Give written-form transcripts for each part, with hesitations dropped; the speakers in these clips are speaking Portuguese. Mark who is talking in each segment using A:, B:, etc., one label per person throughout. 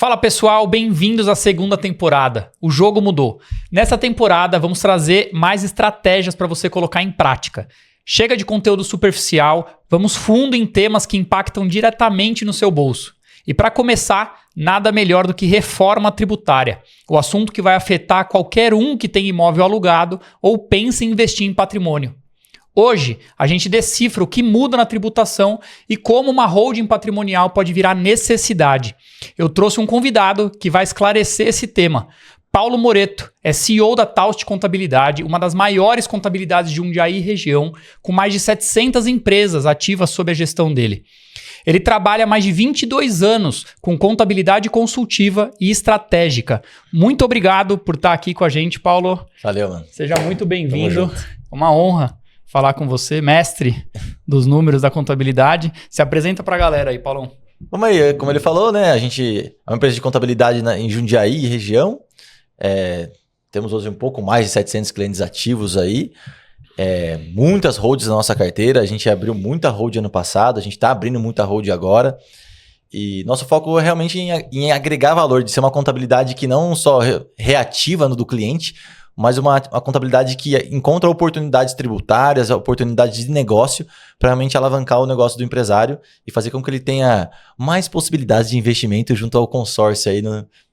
A: Fala pessoal, bem-vindos à segunda temporada. O jogo mudou. Nessa temporada vamos trazer mais estratégias para você colocar em prática. Chega de conteúdo superficial, vamos fundo em temas que impactam diretamente no seu bolso. E para começar, nada melhor do que reforma tributária, o assunto que vai afetar qualquer um que tem imóvel alugado ou pense em investir em patrimônio. Hoje, a gente decifra o que muda na tributação e como uma holding patrimonial pode virar necessidade. Eu trouxe um convidado que vai esclarecer esse tema. Paulo Moreto é CEO da Taust Contabilidade, uma das maiores contabilidades de Jundiaí e região, com mais de 700 empresas ativas sob a gestão dele. Ele trabalha há mais de 22 anos com contabilidade consultiva e estratégica. Muito obrigado por estar aqui com a gente, Paulo.
B: Valeu, mano.
A: Seja muito bem-vindo. Uma honra falar com você, mestre dos números da contabilidade. Se apresenta pra galera aí, Paulão.
B: Vamos aí, como ele falou, né? A gente é uma empresa de contabilidade em Jundiaí e região. Temos hoje um pouco mais de 700 clientes ativos aí. Muitas holds na nossa carteira. A gente abriu muita hold ano passado, a gente está abrindo muita hold agora. E nosso foco é realmente em agregar valor, de ser uma contabilidade que não só reativa no do cliente, mas uma contabilidade que encontra oportunidades tributárias, oportunidades de negócio, para realmente alavancar o negócio do empresário e fazer com que ele tenha mais possibilidades de investimento junto ao consórcio aí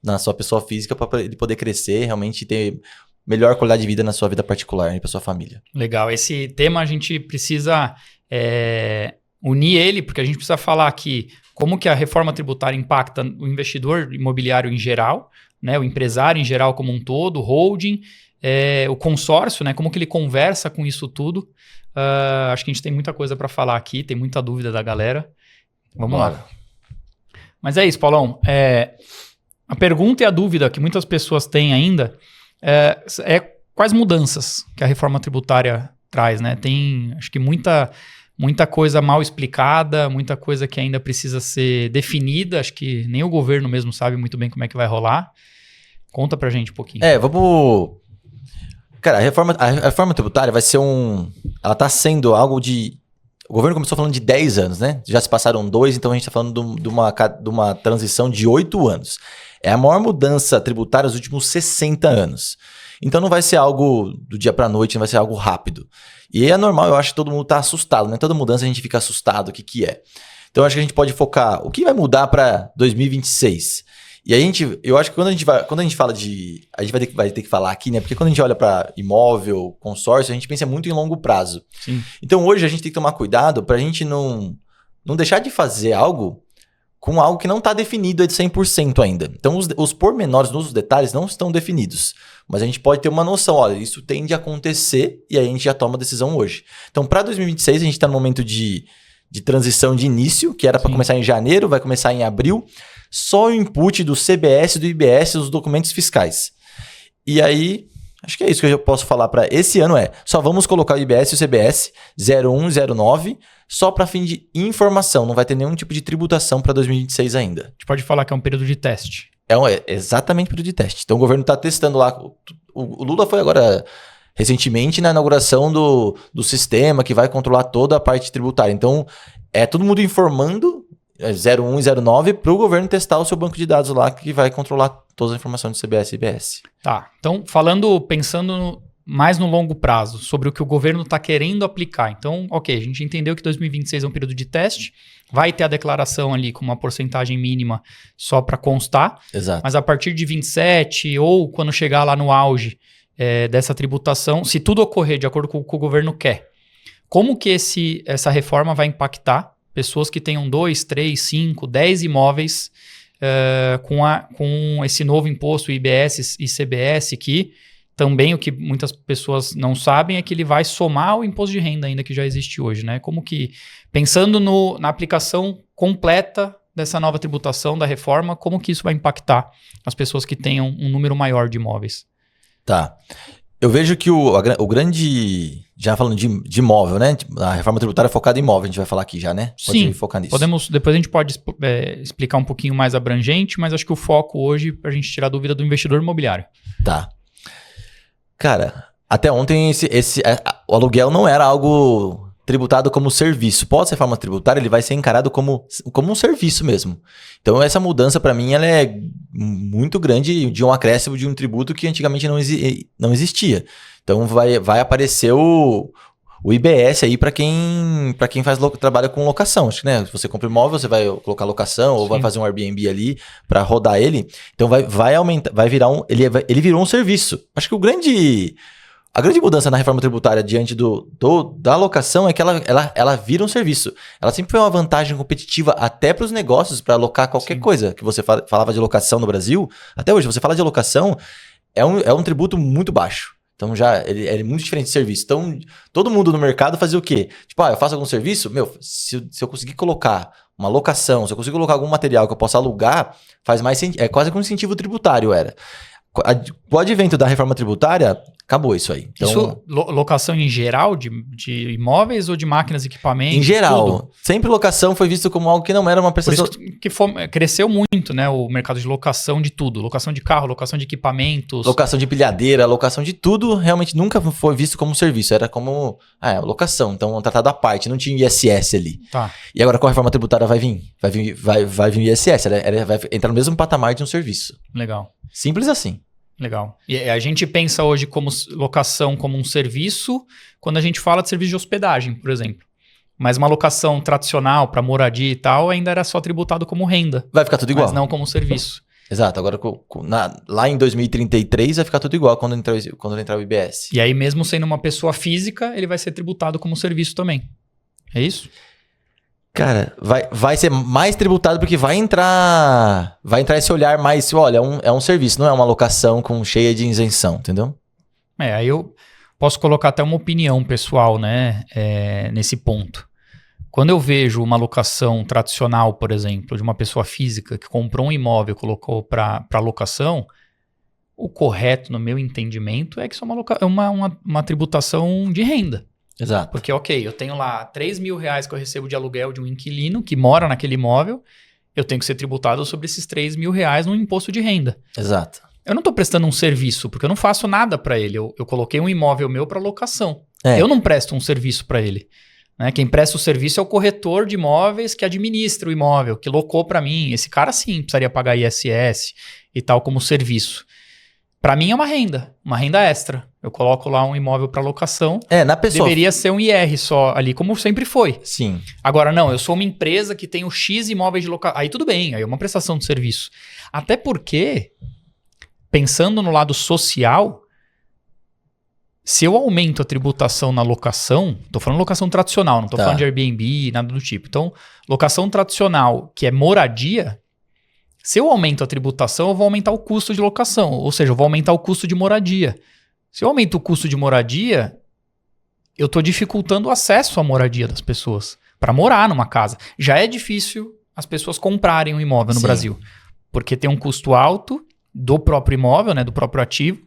B: na sua pessoa física, para ele poder crescer, realmente ter melhor qualidade de vida na sua vida particular e para sua família.
A: Legal. Esse tema a gente precisa unir ele, porque a gente precisa falar aqui como que a reforma tributária impacta o investidor imobiliário em geral, né, o empresário em geral como um todo, o holding, o consórcio, né, como que ele conversa com isso tudo. Acho que a gente tem muita coisa para falar aqui, tem muita dúvida da galera. Vamos lá. Mas é isso, Paulão. A pergunta e a dúvida que muitas pessoas têm ainda é quais mudanças que a reforma tributária traz, né? Tem, acho que muita coisa mal explicada, muita coisa que ainda precisa ser definida. Acho que nem o governo mesmo sabe muito bem como é que vai rolar. Conta pra gente um pouquinho.
B: Vamos... Cara, a reforma tributária vai ser ela tá sendo algo de... O governo começou falando de 10 anos, né? Já se passaram 2, então a gente tá falando de uma transição de 8 anos. É a maior mudança tributária dos últimos 60 anos. Então não vai ser algo do dia pra noite, não vai ser algo rápido. E é normal, eu acho que todo mundo tá assustado, né? Toda mudança a gente fica assustado, o que é. Então eu acho que a gente pode focar, o que vai mudar para 2026? E aí eu acho que quando a gente fala de... A gente vai ter que falar aqui, né? Porque quando a gente olha para imóvel, consórcio, a gente pensa muito em longo prazo.
A: Sim.
B: Então hoje a gente tem que tomar cuidado para a gente não deixar de fazer algo com algo que não está definido de 100% ainda. Então os pormenores, os detalhes não estão definidos. Mas a gente pode ter uma noção, olha, isso tende a acontecer e aí a gente já toma a decisão hoje. Então para 2026 a gente está no momento de transição de início, que era para começar em janeiro, vai começar em abril. Só o input do CBS e do IBS, os documentos fiscais. E aí, acho que é isso que eu posso falar para esse ano só vamos colocar o IBS e o CBS 01, 09, só para fim de informação. Não vai ter nenhum tipo de tributação para 2026 ainda.
A: A gente pode falar que é um período de teste.
B: É exatamente período de teste. Então o governo está testando lá. O Lula foi agora... recentemente na inauguração do sistema que vai controlar toda a parte tributária. Então, todo mundo informando 01 e 09 para o governo testar o seu banco de dados lá que vai controlar todas as informações do CBS e IBS.
A: Tá, então pensando mais no longo prazo, sobre o que o governo está querendo aplicar. Então, ok, a gente entendeu que 2026 é um período de teste, vai ter a declaração ali com uma porcentagem mínima só para constar.
B: Exato.
A: Mas a partir de 27 ou quando chegar lá no auge dessa tributação, se tudo ocorrer de acordo com o que o governo quer, como que essa reforma vai impactar pessoas que tenham 2, 3, 5, 10 imóveis com esse novo imposto IBS e CBS, que também o que muitas pessoas não sabem é que ele vai somar o imposto de renda ainda que já existe hoje, né? Como que, pensando na aplicação completa dessa nova tributação, da reforma, como que isso vai impactar as pessoas que tenham um número maior de imóveis?
B: Tá. Eu vejo que o grande... Já falando de imóvel, né? A reforma tributária é focada em imóvel, a gente vai falar aqui já, né?
A: Sim,
B: focar nisso.
A: Depois a gente pode explicar um pouquinho mais abrangente, mas acho que o foco hoje é a gente tirar a dúvida do investidor imobiliário.
B: Tá. Cara, até ontem o aluguel não era algo tributado como serviço. Pós-reforma tributária, ele vai ser encarado como um serviço mesmo. Então, essa mudança, para mim, ela é muito grande de um acréscimo de um tributo que antigamente não existia. Então, vai aparecer o IBS aí para quem trabalha com locação. Acho que, né, se você compra imóvel, você vai colocar locação ou vai fazer um Airbnb ali para rodar ele. Então, vai aumentar, vai virar ele virou um serviço. Acho que a grande mudança na reforma tributária diante da locação é que ela vira um serviço. Ela sempre foi uma vantagem competitiva até para os negócios, para alocar qualquer coisa. Que você falava de locação no Brasil, até hoje, você fala de locação, é um tributo muito baixo. Então, ele é muito diferente de serviço. Então, todo mundo no mercado fazia o quê? Tipo, eu faço algum serviço? Se eu conseguir colocar uma locação, se eu conseguir colocar algum material que eu possa alugar, faz mais sentido. É quase que um incentivo tributário, era. Com o advento da reforma tributária, acabou isso aí. Então,
A: isso, locação em geral de imóveis ou de máquinas e equipamentos?
B: Em geral.
A: Tudo?
B: Sempre locação foi visto como algo que não era uma prestação...
A: Por isso que cresceu muito, né? O mercado de locação de tudo. Locação de carro, locação de equipamentos.
B: Locação de pilhadeira, locação de tudo, realmente nunca foi visto como serviço. Era como locação. Então, um tratado à parte. Não tinha ISS ali.
A: Tá.
B: E agora com a reforma tributária vai vir o ISS. Ela vai entrar no mesmo patamar de um serviço.
A: Legal.
B: Simples assim.
A: Legal. E a gente pensa hoje como locação como um serviço quando a gente fala de serviço de hospedagem, por exemplo. Mas uma locação tradicional para moradia e tal ainda era só tributado como renda.
B: Vai ficar tudo igual.
A: Mas não como serviço.
B: Exato. Agora, lá em 2033, vai ficar tudo igual quando entrar o IBS.
A: E aí, mesmo sendo uma pessoa física, ele vai ser tributado como serviço também. É isso?
B: Cara, vai ser mais tributado porque vai entrar esse olhar mais, olha, é um serviço, não é uma locação cheia de isenção, entendeu?
A: Aí eu posso colocar até uma opinião pessoal, né, nesse ponto. Quando eu vejo uma locação tradicional, por exemplo, de uma pessoa física que comprou um imóvel e colocou para locação, o correto, no meu entendimento, é que isso é uma tributação de renda.
B: Exato.
A: Porque, eu tenho lá R$3.000 que eu recebo de aluguel de um inquilino que mora naquele imóvel, eu tenho que ser tributado sobre esses R$3.000 no imposto de renda.
B: Exato.
A: Eu não estou prestando um serviço, porque eu não faço nada para ele. Eu coloquei um imóvel meu para locação. Eu não presto um serviço para ele. Né? Quem presta o serviço é o corretor de imóveis que administra o imóvel, que locou para mim. Esse cara sim precisaria pagar ISS e tal como serviço. Para mim é uma renda extra. Eu coloco lá um imóvel para locação.
B: Na pessoa.
A: Deveria ser um IR só ali, como sempre foi.
B: Sim.
A: Agora não, eu sou uma empresa que tem o X imóveis de locação. Aí tudo bem, aí é uma prestação de serviço. Até porque, pensando no lado social, se eu aumento a tributação na locação, tô falando locação tradicional, não tô falando de Airbnb, nada do tipo. Então, locação tradicional, que é moradia, se eu aumento a tributação, eu vou aumentar o custo de locação. Ou seja, eu vou aumentar o custo de moradia. Se eu aumento o custo de moradia, eu estou dificultando o acesso à moradia das pessoas. Para morar numa casa. Já é difícil as pessoas comprarem um imóvel no Brasil. Porque tem um custo alto do próprio imóvel, né, do próprio ativo,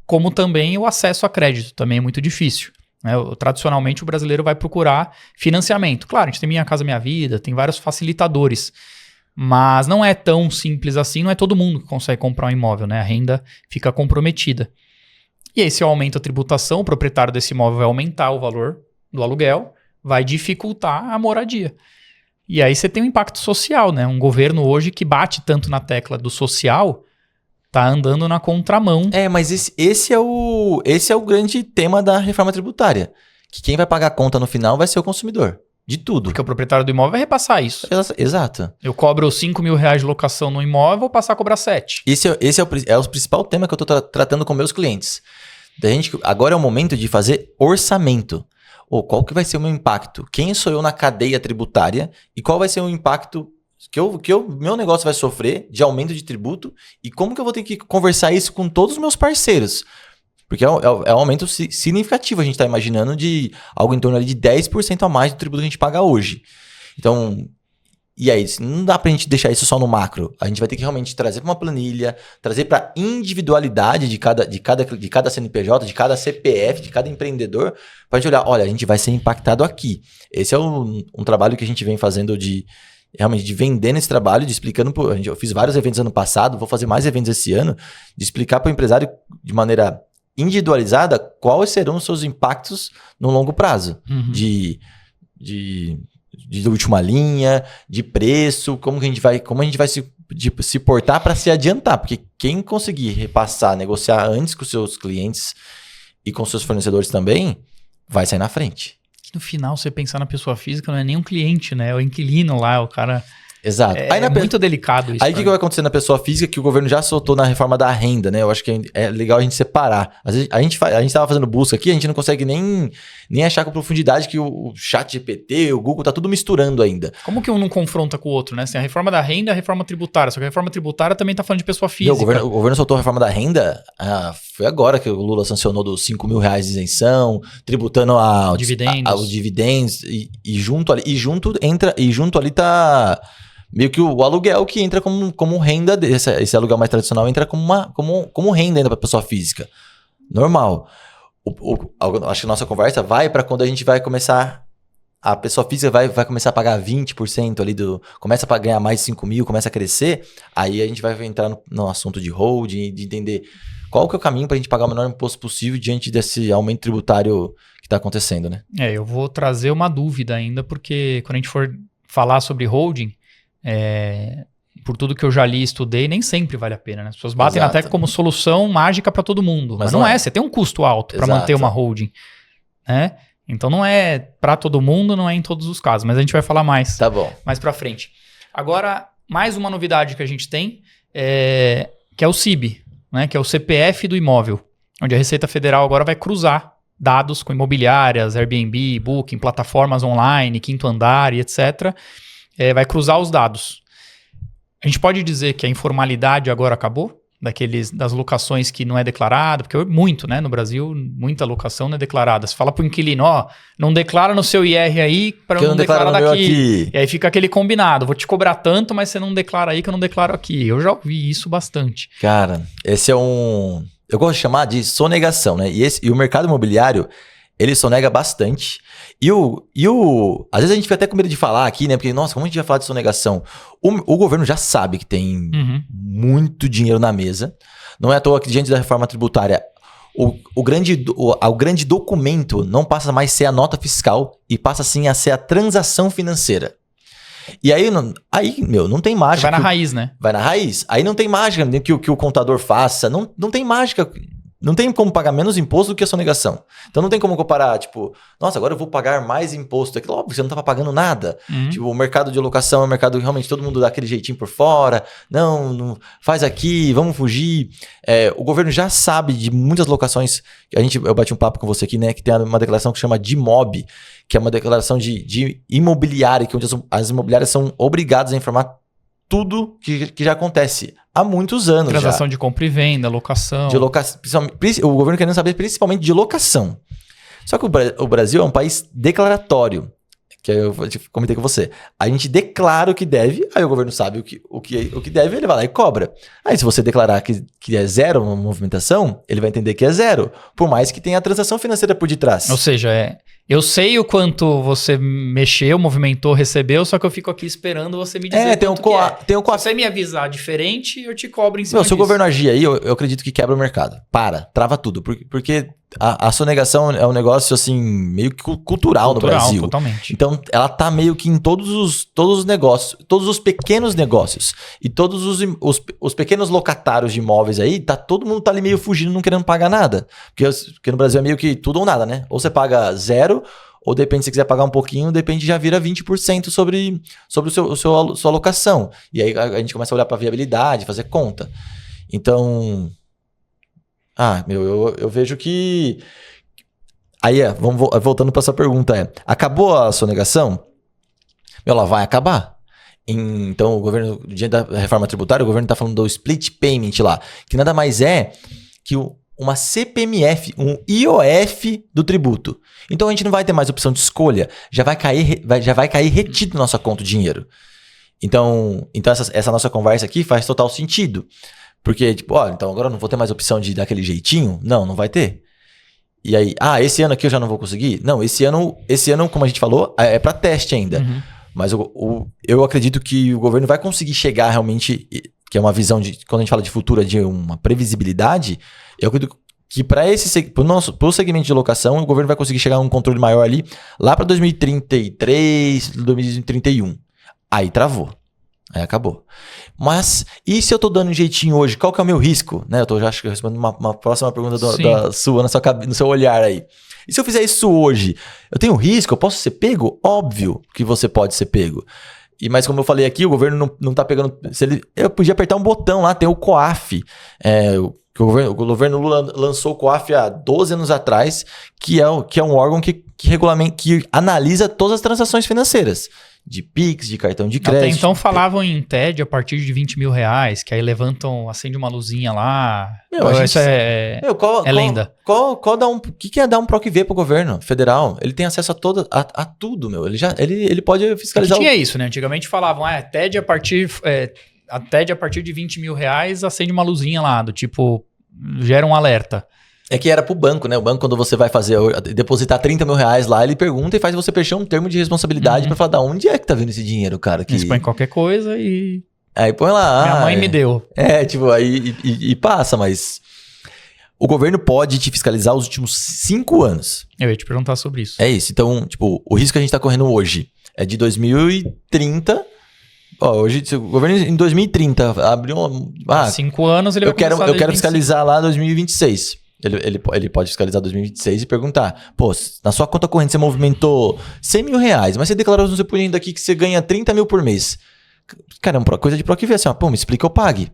A: como também o acesso a crédito. Também é muito difícil. Né? Tradicionalmente, o brasileiro vai procurar financiamento. Claro, a gente tem Minha Casa Minha Vida, tem vários facilitadores. Mas não é tão simples assim, não é todo mundo que consegue comprar um imóvel, né? A renda fica comprometida. E aí, se eu aumento a tributação, o proprietário desse imóvel vai aumentar o valor do aluguel, vai dificultar a moradia. E aí você tem um impacto social, né? Um governo hoje que bate tanto na tecla do social, tá andando na contramão.
B: Mas esse é o grande tema da reforma tributária. Que quem vai pagar a conta no final vai ser o consumidor. De tudo.
A: Porque o proprietário do imóvel vai repassar isso.
B: Exato.
A: Eu cobro R$5.000 de locação no imóvel, vou passar a cobrar 7.
B: Esse é o principal tema que eu estou tratando com meus clientes. Agora é o momento de fazer orçamento. Qual que vai ser o meu impacto? Quem sou eu na cadeia tributária? E qual vai ser o impacto que meu negócio vai sofrer de aumento de tributo? E como que eu vou ter que conversar isso com todos os meus parceiros? Porque é um aumento significativo, a gente está imaginando de algo em torno ali de 10% a mais do tributo que a gente paga hoje. Então, e aí, não dá para a gente deixar isso só no macro. A gente vai ter que realmente trazer para uma planilha, trazer para a individualidade de cada CNPJ, de cada CPF, de cada empreendedor, para a gente olhar, olha, a gente vai ser impactado aqui. Esse é um trabalho que a gente vem fazendo realmente de vender nesse trabalho, de explicando, eu fiz vários eventos ano passado, vou fazer mais eventos esse ano, de explicar para o empresário de maneira individualizada quais serão os seus impactos no longo prazo. de última linha, de preço, como a gente vai se portar para se adiantar, porque quem conseguir repassar, negociar antes com os seus clientes e com seus fornecedores também, vai sair na frente.
A: No final, você pensar na pessoa física, não é nem um cliente, né? É o inquilino lá, o cara...
B: Exato.
A: É muito delicado isso.
B: Aí o que vai acontecer na pessoa física que o governo já soltou na reforma da renda, né? Eu acho que é legal a gente separar. Às vezes, a gente estava fazendo busca aqui, a gente não consegue nem achar com profundidade que o chat GPT, o Google, tá tudo misturando ainda.
A: Como que um não confronta com o outro, né? Assim, a reforma da renda e a reforma tributária. Só que a reforma tributária também tá falando de pessoa física.
B: O governo soltou a reforma da renda, foi agora que o Lula sancionou dos R$5.000 de isenção, tributando os dividendos e junto ali tá... Meio que o aluguel que entra como renda, esse aluguel mais tradicional entra como renda ainda para pessoa física. Normal. Acho que a nossa conversa vai para quando a gente vai começar, a pessoa física vai começar a pagar 20% ali começa a ganhar mais de 5 mil, começa a crescer, aí a gente vai entrar no assunto de holding, de entender qual que é o caminho para a gente pagar o menor imposto possível diante desse aumento tributário que está acontecendo, né?
A: Eu vou trazer uma dúvida ainda, porque quando a gente for falar sobre holding, por tudo que eu já li e estudei, nem sempre vale a pena, né? As pessoas batem na tecla como solução mágica para todo mundo, mas não é. Você tem um custo alto para manter uma holding, né? Então não é para todo mundo, não é em todos os casos, mas a gente vai falar mais para frente. Agora, mais uma novidade que a gente tem, que é o CIB, né? Que é o CPF do imóvel, onde a Receita Federal agora vai cruzar dados com imobiliárias, Airbnb, Booking, plataformas online, Quinto Andar e etc., vai cruzar os dados. A gente pode dizer que a informalidade agora acabou? Das locações que não é declarado? Porque muito, né? No Brasil, muita locação não é declarada. Você fala pro inquilino, não declara no seu IR aí para eu não declarar daqui. E aí fica aquele combinado. Vou te cobrar tanto, mas você não declara aí que eu não declaro aqui. Eu já ouvi isso bastante.
B: Cara, esse é eu gosto de chamar de sonegação, né? E o mercado imobiliário, ele sonega bastante. Às vezes a gente fica até com medo de falar aqui, né? Porque, nossa, como a gente vai falar de sonegação? O governo já sabe que tem muito dinheiro na mesa. Não é à toa que diante da reforma tributária, o grande documento não passa mais a ser a nota fiscal e passa sim a ser a transação financeira. E aí, não tem mágica.
A: Vai na raiz, né?
B: Vai na raiz. Aí não tem mágica que o contador faça. Não tem mágica. Não tem como pagar menos imposto do que a sonegação. Então não tem como comparar, tipo, nossa, agora eu vou pagar mais imposto. É óbvio, você não estava pagando nada. Tipo, o mercado de locação é um mercado que realmente todo mundo dá aquele jeitinho por fora. Não faz aqui, vamos fugir. O governo já sabe de muitas locações. Eu bati um papo com você aqui, né? Que tem uma declaração que chama DIMOB, que é uma declaração de imobiliária, que onde as imobiliárias são obrigadas a informar tudo que já acontece há muitos anos.
A: Transação de compra e venda, locação.
B: O governo querendo saber principalmente de locação. Só que o Brasil é um país declaratório, que eu comentei com você. A gente declara o que deve, aí o governo sabe o que deve, ele vai lá e cobra. Aí se você declarar que é zero uma movimentação, ele vai entender que é zero, por mais que tenha a transação financeira por detrás.
A: Ou seja, eu sei o quanto você mexeu, movimentou, recebeu, só que eu fico aqui esperando você me dizer Se você me avisar diferente, eu te cobro em cima disso.
B: Se o governo agir aí, eu acredito que quebra o mercado. Trava tudo. Porque a sonegação é um negócio, assim, meio que cultural no Brasil.
A: Totalmente.
B: Então, ela tá meio que em todos os negócios, todos os pequenos negócios. E todos os pequenos locatários de imóveis aí, todo mundo tá ali meio fugindo, não querendo pagar nada. Porque no Brasil é meio que tudo ou nada, né? Ou você paga zero, ou depende, se você quiser pagar um pouquinho, depende, já vira 20% sobre sua alocação. E aí a gente começa a olhar para viabilidade, fazer conta. Então, eu vejo que... Aí, voltando para essa pergunta, acabou a sonegação? Ela vai acabar. Então, o governo, diante da reforma tributária, o governo está falando do split payment lá, que nada mais é que uma CPMF, um IOF do tributo. Então, a gente não vai ter mais opção de escolha, já vai cair retido na nossa conta o dinheiro. Então essa nossa conversa aqui faz total sentido. Porque, tipo, então agora eu não vou ter mais opção de ir daquele jeitinho? Não vai ter. E aí, esse ano aqui eu já não vou conseguir? Não, esse ano, como a gente falou, é para teste ainda. Mas eu acredito que o governo vai conseguir chegar realmente, que é uma visão de, quando a gente fala de futuro, de uma previsibilidade, eu acredito que para o segmento de locação, o governo vai conseguir chegar a um controle maior ali lá para 2033, 2031. Aí travou. Aí acabou. Mas, e se eu tô dando um jeitinho hoje? Qual que é o meu risco? Né? Eu acho que eu respondo uma próxima pergunta da sua, no seu olhar aí. E se eu fizer isso hoje? Eu tenho risco? Eu posso ser pego? Óbvio que você pode ser pego. Mas como eu falei aqui, o governo não tá pegando... eu podia apertar um botão lá, tem o COAF. O governo Lula lançou o COAF há 12 anos atrás, que é um órgão que analisa todas as transações financeiras. De Pix, de cartão de crédito.
A: Até então falavam em TED a partir de R$20 mil, que aí levantam, acende uma luzinha lá. Isso é lenda.
B: O que é dar um PROC-V pro governo federal? Ele tem acesso a tudo, meu. Ele pode fiscalizar.
A: Tinha isso, né? Antigamente falavam, TED a partir de R$20 mil acende uma luzinha lá, do tipo, gera um alerta.
B: É que era pro banco, né? O banco, quando você vai depositar R$30 mil lá, ele pergunta e faz você preencher um termo de responsabilidade pra falar da onde é que tá vindo esse dinheiro, cara.
A: Eles põem qualquer coisa e...
B: Aí põe lá.
A: Minha mãe me deu.
B: Aí passa, mas... O governo pode te fiscalizar os últimos 5 anos.
A: Eu ia te perguntar sobre isso.
B: É isso. Então, o risco que a gente tá correndo hoje é de 2030... hoje, se o governo em 2030 abriu...
A: 5 anos ele vai começar.
B: Eu quero fiscalizar lá 2026. Ele pode fiscalizar 2026 e perguntar, na sua conta corrente você movimentou R$100 mil, mas você declarou no seu imposto aqui que você ganha 30 mil por mês. Cara, é uma coisa de PROC-V, assim, me explica, eu pague.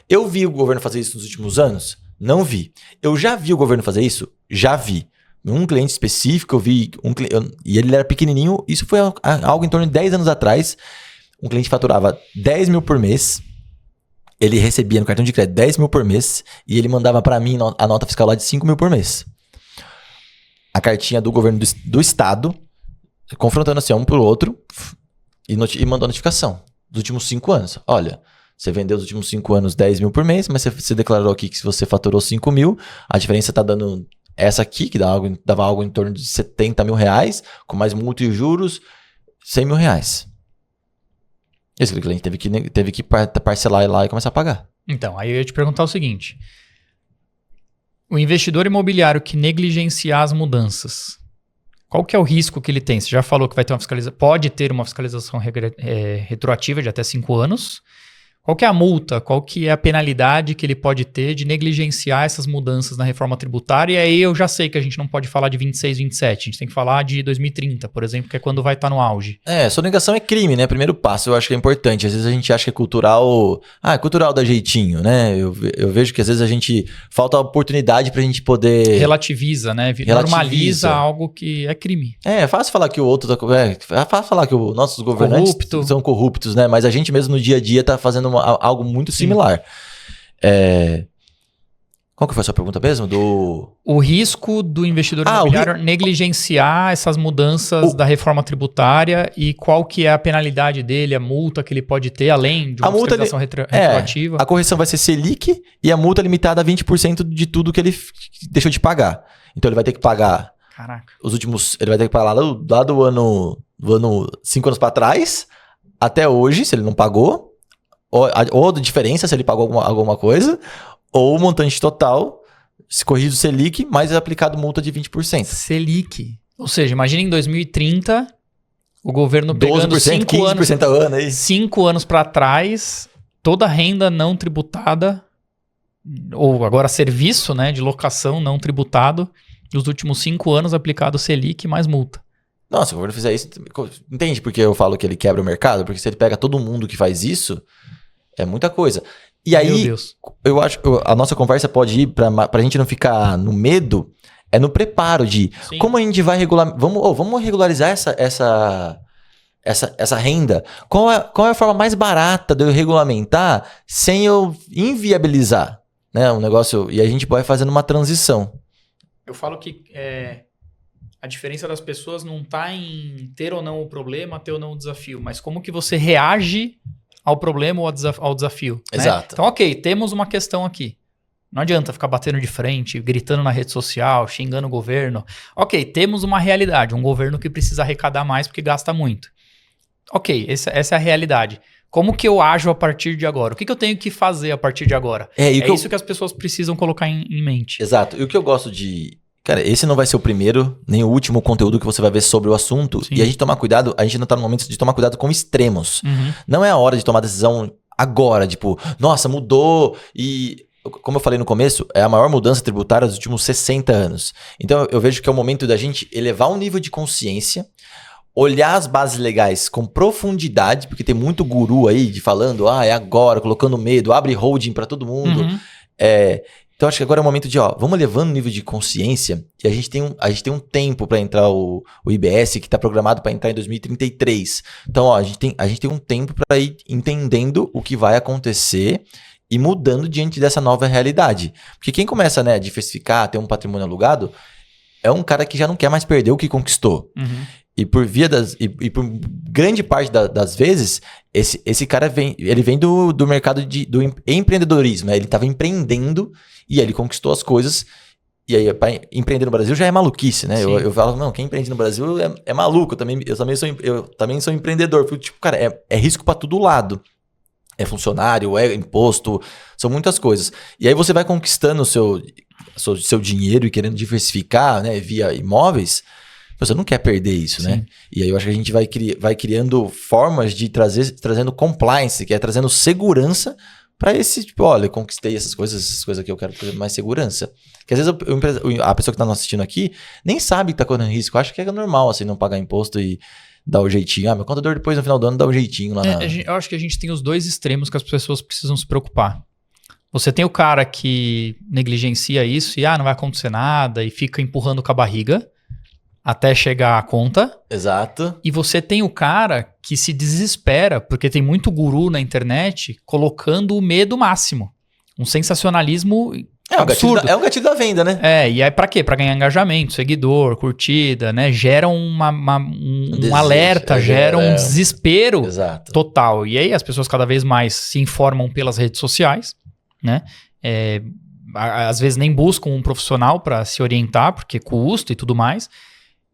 B: Eu vi o governo fazer isso nos últimos anos? Não vi. Eu já vi o governo fazer isso? Já vi. Um cliente específico, eu vi, e ele era pequenininho, isso foi algo em torno de 10 anos atrás, um cliente faturava 10 mil por mês, ele recebia no cartão de crédito 10 mil por mês e ele mandava para mim a nota fiscal lá de 5 mil por mês. A cartinha do governo do estado, confrontando assim um pro outro e mandou a notificação dos últimos 5 anos. Olha, você vendeu nos últimos 5 anos 10 mil por mês, mas você declarou aqui que se você faturou 5 mil, a diferença tá dando essa aqui, que dava algo em torno de R$70 mil, com mais multa e juros, R$100 mil. Esse cliente teve que parcelar lá e começar a pagar.
A: Então, aí eu ia te perguntar o seguinte. O investidor imobiliário que negligenciar as mudanças, qual que é o risco que ele tem? Você já falou que vai ter pode ter uma fiscalização retroativa de até 5 anos. Qual que é a multa? Qual que é a penalidade que ele pode ter de negligenciar essas mudanças na reforma tributária? E aí eu já sei que a gente não pode falar de 26, 27. A gente tem que falar de 2030, por exemplo, que é quando vai estar no auge.
B: Sonegação é crime, né? Primeiro passo, eu acho que é importante. Às vezes a gente acha que é cultural... cultural dá jeitinho, né? Eu vejo que às vezes a gente... Falta a oportunidade pra gente poder...
A: Relativiza, né? Normaliza algo que é crime.
B: É fácil falar que o outro... É fácil falar que os nossos governantes são corruptos, né? Mas a gente mesmo no dia a dia tá fazendo algo muito similar. Qual que foi a sua pergunta mesmo?
A: O risco do investidor imobiliário negligenciar essas mudanças da reforma tributária e qual que é a penalidade dele, a multa que ele pode ter, além de uma fiscalização retroativa.
B: A correção vai ser Selic e a multa limitada a 20% de tudo que ele deixou de pagar. Então ele vai ter que pagar...
A: Caraca.
B: Ele vai ter que pagar lá do ano 5 anos para trás, até hoje, se ele não pagou. Ou a diferença, se ele pagou alguma coisa, ou o montante total, se corrigido o Selic, mais aplicado multa de 20%.
A: Selic. Ou seja, imagina em 2030, o governo pegando
B: 12%, 15% ao ano aí.
A: 5 anos para trás, toda renda não tributada, ou agora serviço, né, de locação não tributado, nos últimos 5 anos aplicado Selic mais multa.
B: Nossa, se o governo fizer isso, entende porque eu falo que ele quebra o mercado? Porque se ele pega todo mundo que faz isso, é muita coisa. E aí, eu acho que a nossa conversa pode ir pra gente não ficar no medo, no preparo de como a gente vai regular. Vamos regularizar essa renda. Qual é a forma mais barata de eu regulamentar sem eu inviabilizar, né, um negócio? E a gente vai fazendo uma transição.
A: Eu falo que a diferença das pessoas não está em ter ou não o problema, ter ou não o desafio, mas como que você reage ao problema ou ao desafio.
B: Exato.
A: Né? Então, ok, temos uma questão aqui. Não adianta ficar batendo de frente, gritando na rede social, xingando o governo. Ok, temos uma realidade, um governo que precisa arrecadar mais porque gasta muito. Ok, essa é a realidade. Como que eu ajo a partir de agora? O que eu tenho que fazer a partir de agora? Isso que as pessoas precisam colocar em mente.
B: Exato. E o que eu gosto de... Cara, esse não vai ser o primeiro, nem o último conteúdo que você vai ver sobre o assunto.
A: Sim.
B: E a gente tomar cuidado, a gente não tá no momento de tomar cuidado com extremos.
A: Uhum.
B: Não é a hora de tomar decisão agora, tipo, nossa, mudou e... Como eu falei no começo, é a maior mudança tributária dos últimos 60 anos. Então eu vejo que é o momento da gente elevar o nível de consciência, olhar as bases legais com profundidade, porque tem muito guru aí de falando, é agora, colocando medo, abre holding para todo mundo.
A: Uhum.
B: Então acho que agora é o momento de, vamos elevando o nível de consciência e a gente tem um tempo para entrar o IBS que está programado para entrar em 2033. Então, a gente tem um tempo para ir entendendo o que vai acontecer e mudando diante dessa nova realidade. Porque quem começa, né, a diversificar, ter um patrimônio alugado, é um cara que já não quer mais perder o que conquistou.
A: Uhum.
B: E por por grande parte das vezes, esse cara vem do mercado do empreendedorismo, né? Ele estava empreendendo e aí ele conquistou as coisas. E aí, para empreender no Brasil já é maluquice, né? Eu falo, não, quem empreende no Brasil é maluco. Eu também sou empreendedor. Porque, tipo, cara, é risco para todo lado. É funcionário, é imposto, são muitas coisas. E aí você vai conquistando o seu dinheiro e querendo diversificar, né, via imóveis. Você não quer perder isso, né? E aí eu acho que a gente vai criando formas de trazendo compliance, que é trazendo segurança para esse, tipo, olha, eu conquistei essas coisas que eu quero ter mais segurança. Que às vezes a pessoa que está nos assistindo aqui nem sabe que está correndo risco, acha que é normal, assim, não pagar imposto e dar o jeitinho. Meu contador depois no final do ano dá o jeitinho lá
A: Eu acho que a gente tem os dois extremos que as pessoas precisam se preocupar. Você tem o cara que negligencia isso e não vai acontecer nada e fica empurrando com a barriga até chegar a conta.
B: Exato.
A: E você tem o cara que se desespera, porque tem muito guru na internet colocando o medo máximo. Um sensacionalismo absurdo.
B: É um gatilho da venda, né?
A: E aí pra quê? Pra ganhar engajamento, seguidor, curtida, né? Gera um alerta, gera um desespero total. E aí as pessoas cada vez mais se informam pelas redes sociais, né? Às vezes nem buscam um profissional para se orientar, porque custo e tudo mais.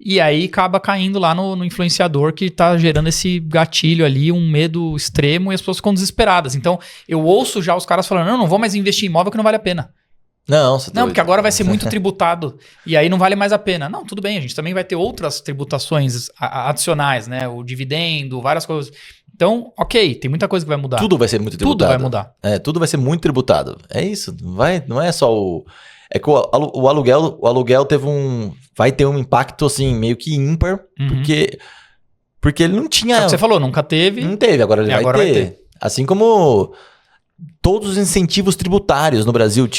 A: E aí acaba caindo lá no influenciador que tá gerando esse gatilho ali, um medo extremo, e as pessoas ficam desesperadas. Então, eu ouço já os caras falando, não vou mais investir em imóvel que não vale a pena.
B: Não,
A: porque agora vai ser muito tributado e aí não vale mais a pena. Não, tudo bem, a gente também vai ter outras tributações adicionais, né? O dividendo, várias coisas. Então, ok, tem muita coisa que vai mudar.
B: Tudo vai ser muito tributado.
A: Tudo vai mudar.
B: Tudo vai ser muito tributado. É isso, não é só o... É que o aluguel vai ter um impacto, assim, meio que ímpar, porque ele não tinha...
A: Só que você falou, nunca teve.
B: Não teve, agora ele vai ter. Assim como todos os incentivos tributários no Brasil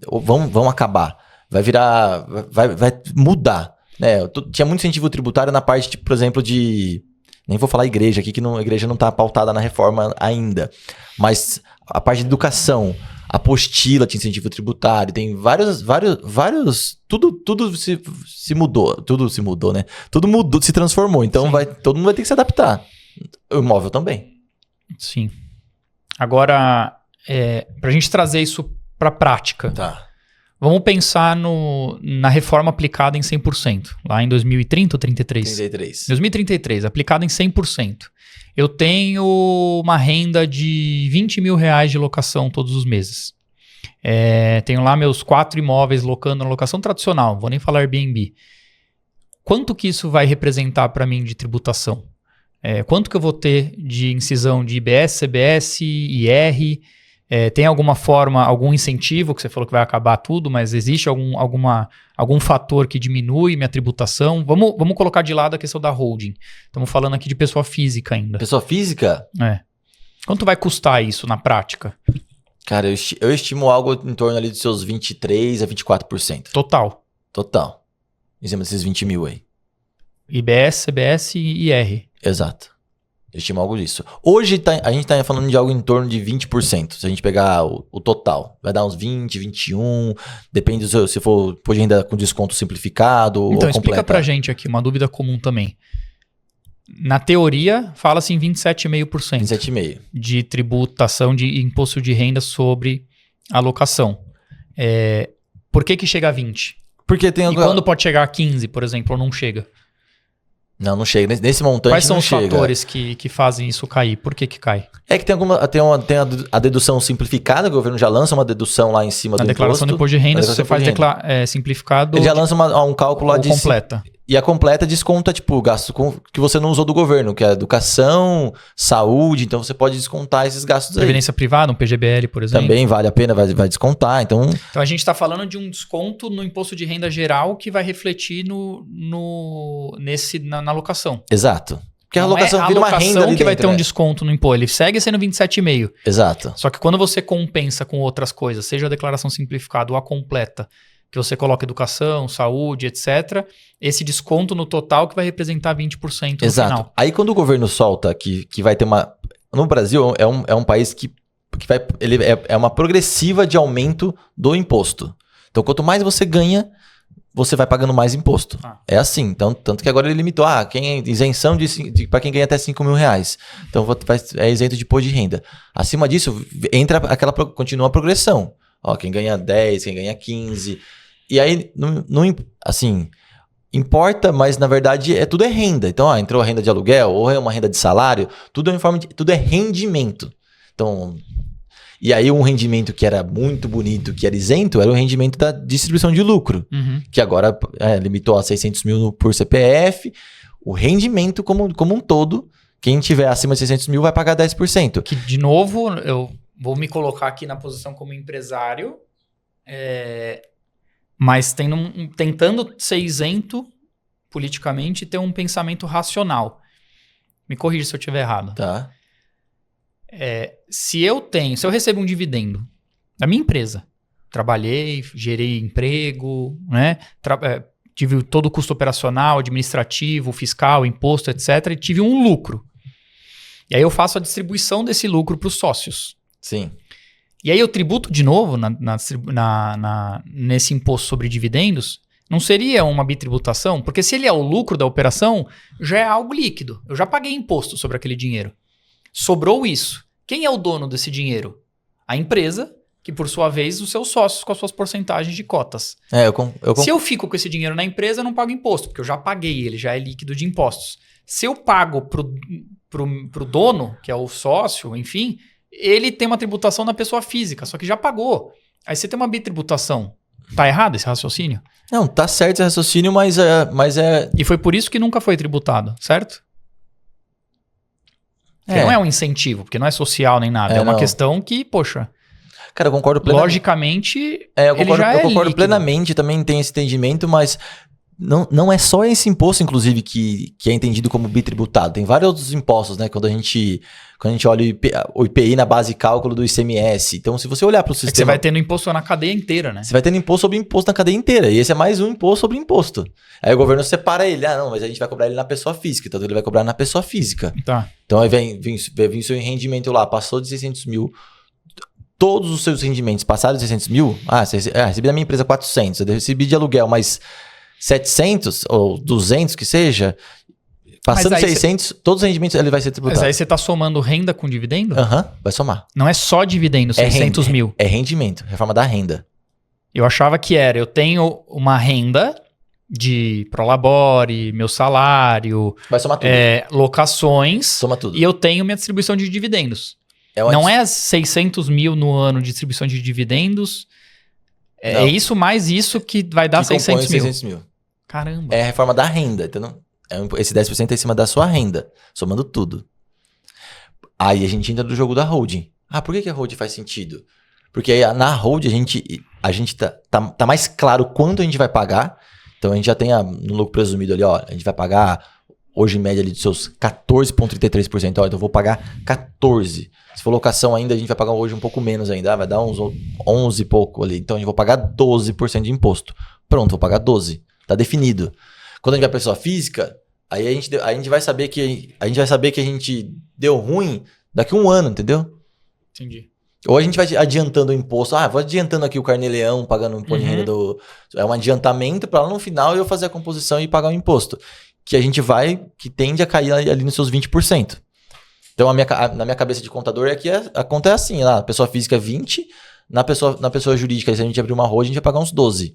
B: vão acabar. Vai virar... Vai mudar. Né? Tinha muito incentivo tributário na parte, por exemplo, de... Nem vou falar igreja aqui, que a igreja não está pautada na reforma ainda. Mas a parte de educação... Apostila de incentivo tributário, tem vários... Tudo se mudou. Tudo se mudou, né? Tudo mudou, se transformou. Então todo mundo vai ter que se adaptar. O imóvel também.
A: Sim. Agora, pra gente trazer isso pra prática.
B: Tá.
A: Vamos pensar na reforma aplicada em 100%. Lá em 2030 ou 33?
B: 33.
A: 2033, aplicada em 100%. Eu tenho uma renda de R$20 mil de locação todos os meses. Tenho lá meus 4 imóveis locando na locação tradicional, não vou nem falar Airbnb. Quanto que isso vai representar para mim de tributação? Quanto que eu vou ter de incisão de IBS, CBS, IR? Tem alguma forma, algum incentivo, que você falou que vai acabar tudo, mas existe algum fator que diminui minha tributação? Vamos colocar de lado a questão da holding. Estamos falando aqui de pessoa física ainda.
B: Pessoa física?
A: Quanto vai custar isso na prática?
B: Cara, eu estimo algo em torno ali dos seus 23% a 24%. Total. Em cima desses 20 mil aí.
A: IBS, CBS e IR.
B: Exato. Eu estimo algo disso. Hoje a gente tá falando de algo em torno de 20%. Se a gente pegar o total, vai dar uns 20, 21. Depende se for de renda com desconto simplificado ou
A: completa. Então, explica pra gente aqui, uma dúvida comum também. Na teoria, fala-se em 27,5%.
B: 27,5%.
A: De tributação de imposto de renda sobre a locação. Por que chega a 20%?
B: Porque tem
A: E quando pode chegar a 15%, por exemplo, ou não chega?
B: Não chega. Nesse montante
A: Quais são
B: não
A: os
B: chega.
A: fatores que fazem isso cair? Por que cai?
B: É que tem a dedução simplificada, o governo já lança uma dedução lá em cima
A: Na
B: do
A: declaração
B: imposto.
A: do imposto de renda,
B: Na
A: se você faz simplificado...
B: Ele já lança um cálculo lá
A: ou
B: de...
A: completa.
B: E a completa desconta, tipo, gastos que você não usou do governo, que é educação, saúde, então você pode descontar esses gastos aí.
A: Previdência privada, um PGBL, por exemplo.
B: Também vale a pena, vai descontar, então...
A: Então a gente está falando de um desconto no imposto de renda geral que vai refletir na alocação.
B: Exato. Porque a
A: Não
B: alocação
A: é
B: vira uma renda ali
A: que vai
B: dentro,
A: ter um
B: né?
A: desconto no imposto. Ele segue sendo 27,5%.
B: Exato.
A: Só que quando você compensa com outras coisas, seja a declaração simplificada ou a completa, que você coloca educação, saúde, etc., esse desconto no total que vai representar 20% no
B: Exato.
A: final.
B: Aí quando o governo solta que vai ter uma... No Brasil é um país que vai... Ele é uma progressiva de aumento do imposto. Então quanto mais você ganha, você vai pagando mais imposto. É assim. Então, tanto que agora ele limitou, isenção para quem ganha até 5 mil reais. Então é isento de imposto de renda. Acima disso, continua a progressão. Ó, quem ganha 10, quem ganha 15. E aí, assim, importa, mas na verdade tudo é renda. Então, entrou a renda de aluguel ou é uma renda de salário, tudo tudo é rendimento. Então, e aí um rendimento que era muito bonito, que era isento, era o rendimento da distribuição de lucro, que agora limitou a 600 mil por CPF. O rendimento como um todo, quem tiver acima de 600 mil vai pagar 10%.
A: Que, de novo, eu vou me colocar aqui na posição como empresário, mas tentando ser isento politicamente e ter um pensamento racional. Me corrija se eu estiver errado.
B: Tá.
A: Se eu recebo um dividendo da minha empresa, trabalhei, gerei emprego, né? Tive todo o custo operacional, administrativo, fiscal, imposto, etc. E tive um lucro. E aí eu faço a distribuição desse lucro para os sócios.
B: Sim.
A: E aí eu tributo de novo nesse imposto sobre dividendos. Não seria uma bitributação? Porque se ele é o lucro da operação, já é algo líquido. Eu já paguei imposto sobre aquele dinheiro. Sobrou isso. Quem é o dono desse dinheiro? A empresa, que por sua vez, os seus sócios com as suas porcentagens de cotas. Se eu fico com esse dinheiro na empresa, eu não pago imposto, porque eu já paguei, ele já é líquido de impostos. Se eu pago pro dono, que é o sócio, enfim, ele tem uma tributação na pessoa física, só que já pagou. Aí você tem uma bitributação. Tá errado esse raciocínio?
B: Não, tá certo esse raciocínio, mas é...
A: E foi por isso que nunca foi tributado, certo? Não é um incentivo, porque não é social nem nada. É uma questão que, poxa...
B: Cara, eu concordo plenamente.
A: Logicamente, eu
B: concordo plenamente, também tem esse entendimento, mas não é só esse imposto, inclusive, que é entendido como bitributado. Tem vários outros impostos, né? Quando a gente olha o IPI na base de cálculo do ICMS. Então, se você olhar para o sistema...
A: você vai tendo imposto na cadeia inteira, né?
B: Você vai tendo imposto sobre imposto na cadeia inteira. E esse é mais um imposto sobre imposto. Aí o governo separa ele. Não, mas a gente vai cobrar ele na pessoa física. Então, ele vai cobrar na pessoa física.
A: Tá.
B: Então, aí vem seu rendimento lá. Passou de 600 mil... Todos os seus rendimentos passaram de 600 mil, recebi da minha empresa 400, eu recebi de aluguel mais 700 ou 200 que seja, passando de 600, todos os rendimentos ele vai ser tributado.
A: Mas aí você está somando renda com dividendo?
B: Vai somar.
A: Não é só dividendo, 600 mil.
B: É rendimento, reforma da renda.
A: Eu achava que eu tenho uma renda de Prolabore, meu salário,
B: vai somar tudo.
A: Locações,
B: soma tudo.
A: E eu tenho minha distribuição de dividendos. Não é 600 mil no ano de distribuição de dividendos. É isso mais isso que vai dar 600 mil. Caramba.
B: É a reforma da renda. Então, esse 10% é em cima da sua renda, somando tudo. Aí a gente entra no jogo da holding. Por que a holding faz sentido? Porque aí na holding a gente tá mais claro quanto a gente vai pagar. Então a gente já tem no lucro presumido ali, a gente vai pagar hoje em média ali dos seus 14,33%. Então eu vou pagar 14%. Se for locação ainda, a gente vai pagar hoje um pouco menos ainda. Vai dar uns 11 e pouco ali. Então a gente vai pagar 12% de imposto. Pronto, vou pagar 12%. Tá definido. Quando a gente vai para pessoa física, aí a gente vai saber que a gente deu ruim daqui a um ano, entendeu?
A: Entendi.
B: Ou a gente vai adiantando o imposto. Vou adiantando aqui o carnê-leão, pagando o imposto de renda é um adiantamento para lá no final eu fazer a composição e pagar o imposto. Que tende a cair ali nos seus 20%. Então, na minha cabeça de contador, a conta é assim, a pessoa física é 20%, na pessoa jurídica, se a gente abrir uma holding, a gente vai pagar uns 12%.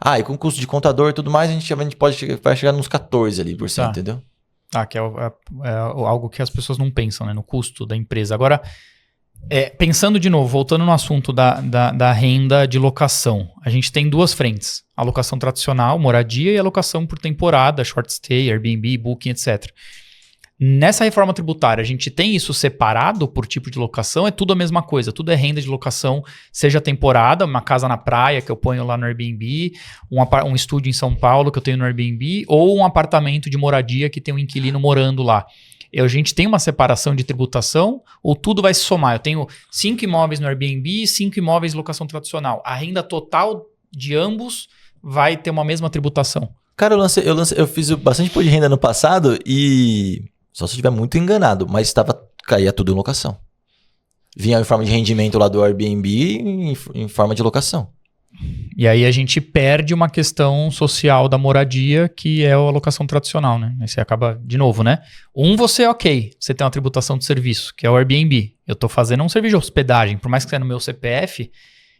B: E com custo de contador e tudo mais, a gente vai chegar nos 14% ali, entendeu?
A: Que é algo que as pessoas não pensam, né? No custo da empresa. Agora, pensando de novo, voltando no assunto da renda de locação, a gente tem duas frentes. A locação tradicional, moradia, e a locação por temporada, short stay, Airbnb, Booking, etc. Nessa reforma tributária, a gente tem isso separado por tipo de locação? É tudo a mesma coisa, tudo é renda de locação, seja temporada, uma casa na praia que eu ponho lá no Airbnb, um estúdio em São Paulo que eu tenho no Airbnb, ou um apartamento de moradia que tem um inquilino morando lá. A gente tem uma separação de tributação ou tudo vai se somar? Eu tenho 5 imóveis no Airbnb e 5 imóveis de locação tradicional. A renda total de ambos vai ter uma mesma tributação?
B: Cara, eu fiz bastante imposto de renda no passado e... Só se eu estiver muito enganado, mas caía tudo em locação. Vinha em forma de rendimento lá do Airbnb em forma de locação.
A: E aí a gente perde uma questão social da moradia, que é a locação tradicional, né? Aí você acaba, de novo, né? Você tem uma tributação de serviço, que é o Airbnb. Eu tô fazendo um serviço de hospedagem, por mais que seja no meu CPF,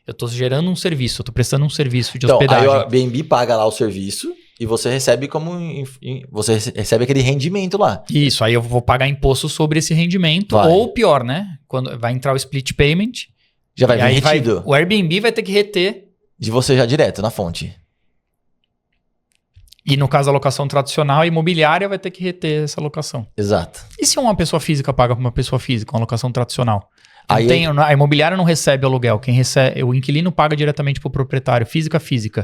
A: eu tô gerando um serviço, eu tô prestando um serviço de hospedagem.
B: Aí o Airbnb paga lá o serviço e você recebe você recebe aquele rendimento lá.
A: Isso, aí eu vou pagar imposto sobre esse rendimento, ou pior, né? Quando vai entrar o split payment,
B: já vai vir retido.
A: O Airbnb vai ter que reter
B: de você já direto na fonte.
A: E no caso da locação tradicional, a imobiliária vai ter que reter essa locação.
B: Exato.
A: E se uma pessoa física paga para uma pessoa física, uma locação tradicional? A imobiliária não recebe aluguel, o inquilino paga diretamente para o proprietário, física.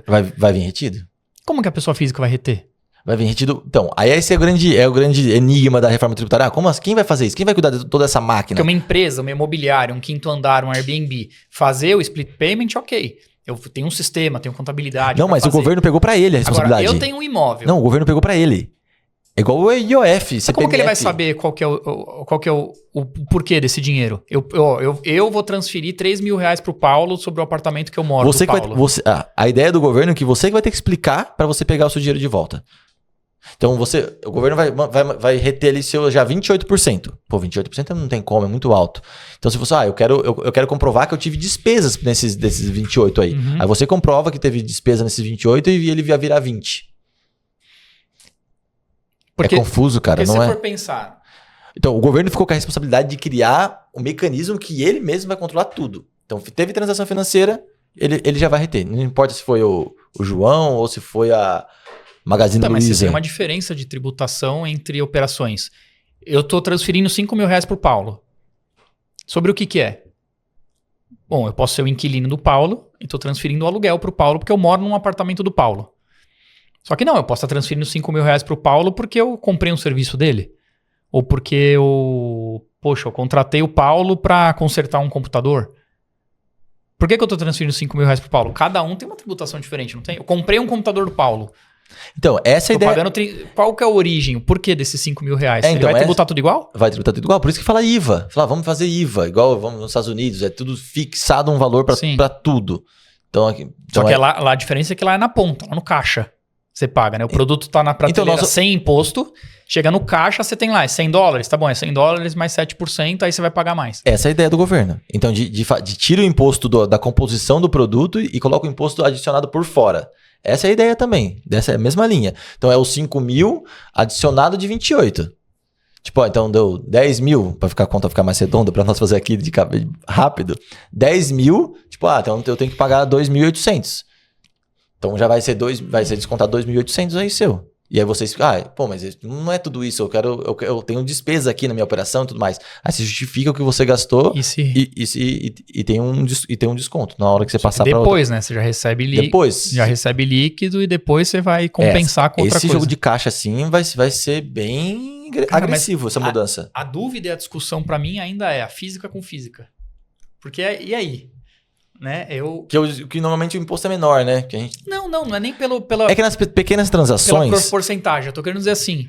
B: Vai vir retido.
A: Como que a pessoa física vai reter?
B: Vai vir retido. Então, aí esse é o grande enigma da reforma tributária. Quem vai fazer isso? Quem vai cuidar de toda essa máquina?
A: Porque uma empresa, uma imobiliária, um quinto andar, um Airbnb, fazer o split payment, ok. Eu tenho um sistema, tenho contabilidade.
B: Não, mas o governo pegou para ele a responsabilidade.
A: Agora, eu tenho um imóvel.
B: Não, o governo pegou para ele. É igual o IOF, CPMF.
A: Como que ele vai saber qual que é o porquê desse dinheiro? Eu vou transferir R$3.000 pro Paulo sobre o apartamento que eu moro.
B: A ideia do governo é que você vai ter que explicar para você pegar o seu dinheiro de volta. Então o governo vai reter ali já 28%. Pô, 28% não tem como, é muito alto. Então se você, eu quero comprovar que eu tive despesas desses 28 aí.
A: Uhum.
B: Aí você comprova que teve despesa nesses 28 e ele vai virar 20. Porque, é confuso, cara, não é?
A: Se for pensar...
B: Então, o governo ficou com a responsabilidade de criar um mecanismo que ele mesmo vai controlar tudo. Então, teve transação financeira, ele já vai reter. Não importa se foi o João ou se foi a Magazine Luiza.
A: Mas tem uma diferença de tributação entre operações. Eu estou transferindo R$5.000 para o Paulo. Sobre o que é? Bom, eu posso ser o inquilino do Paulo e estou transferindo o aluguel para o Paulo porque eu moro num apartamento do Paulo. Só que não, eu posso estar transferindo R$5.000 para o Paulo porque eu comprei um serviço dele. Ou porque eu contratei o Paulo para consertar um computador. Por que eu estou transferindo R$5.000 para o Paulo? Cada um tem uma tributação diferente, não tem? Eu comprei um computador do Paulo.
B: Então, essa ideia...
A: Qual que é a origem? O porquê desses R$5.000? Ele vai tributar tudo igual?
B: Vai tributar tudo igual. Por isso que fala IVA. Vamos fazer IVA. Igual vamos nos Estados Unidos. É tudo fixado um valor para tudo.
A: Só que lá a diferença é que lá é na ponta, lá no caixa. Você paga, né? O produto tá na prateleira sem imposto, chega no caixa, você tem lá, é $100, tá bom, é $100 mais 7%, aí você vai pagar mais.
B: Essa é a ideia do governo. Então, de tira o imposto da composição do produto e coloca o imposto adicionado por fora. Essa é a ideia também, dessa é a mesma linha. Então, é os 5.000 adicionado de 28. Tipo, então deu 10 mil, para a conta ficar mais redonda, para nós fazer aqui de rápido. 10 mil, tipo, então eu tenho que pagar 2.800. Então já vai ser descontado 2.800 aí seu. E aí vocês ficam, mas não é tudo isso, eu tenho despesa aqui na minha operação e tudo mais. Aí você justifica o que você gastou e tem um desconto na hora que você passar para outra.
A: Depois, né? Você já recebe já recebe líquido e depois você vai compensar com outra coisa.
B: Esse jogo de caixa assim vai ser bem agressivo, essa mudança.
A: A dúvida e a discussão para mim ainda é a física com física. Porque e aí? Né?
B: Que normalmente o imposto é menor, né? Que a gente...
A: Não é nem pela...
B: É que nas pequenas transações...
A: Pela porcentagem. Eu tô querendo dizer assim,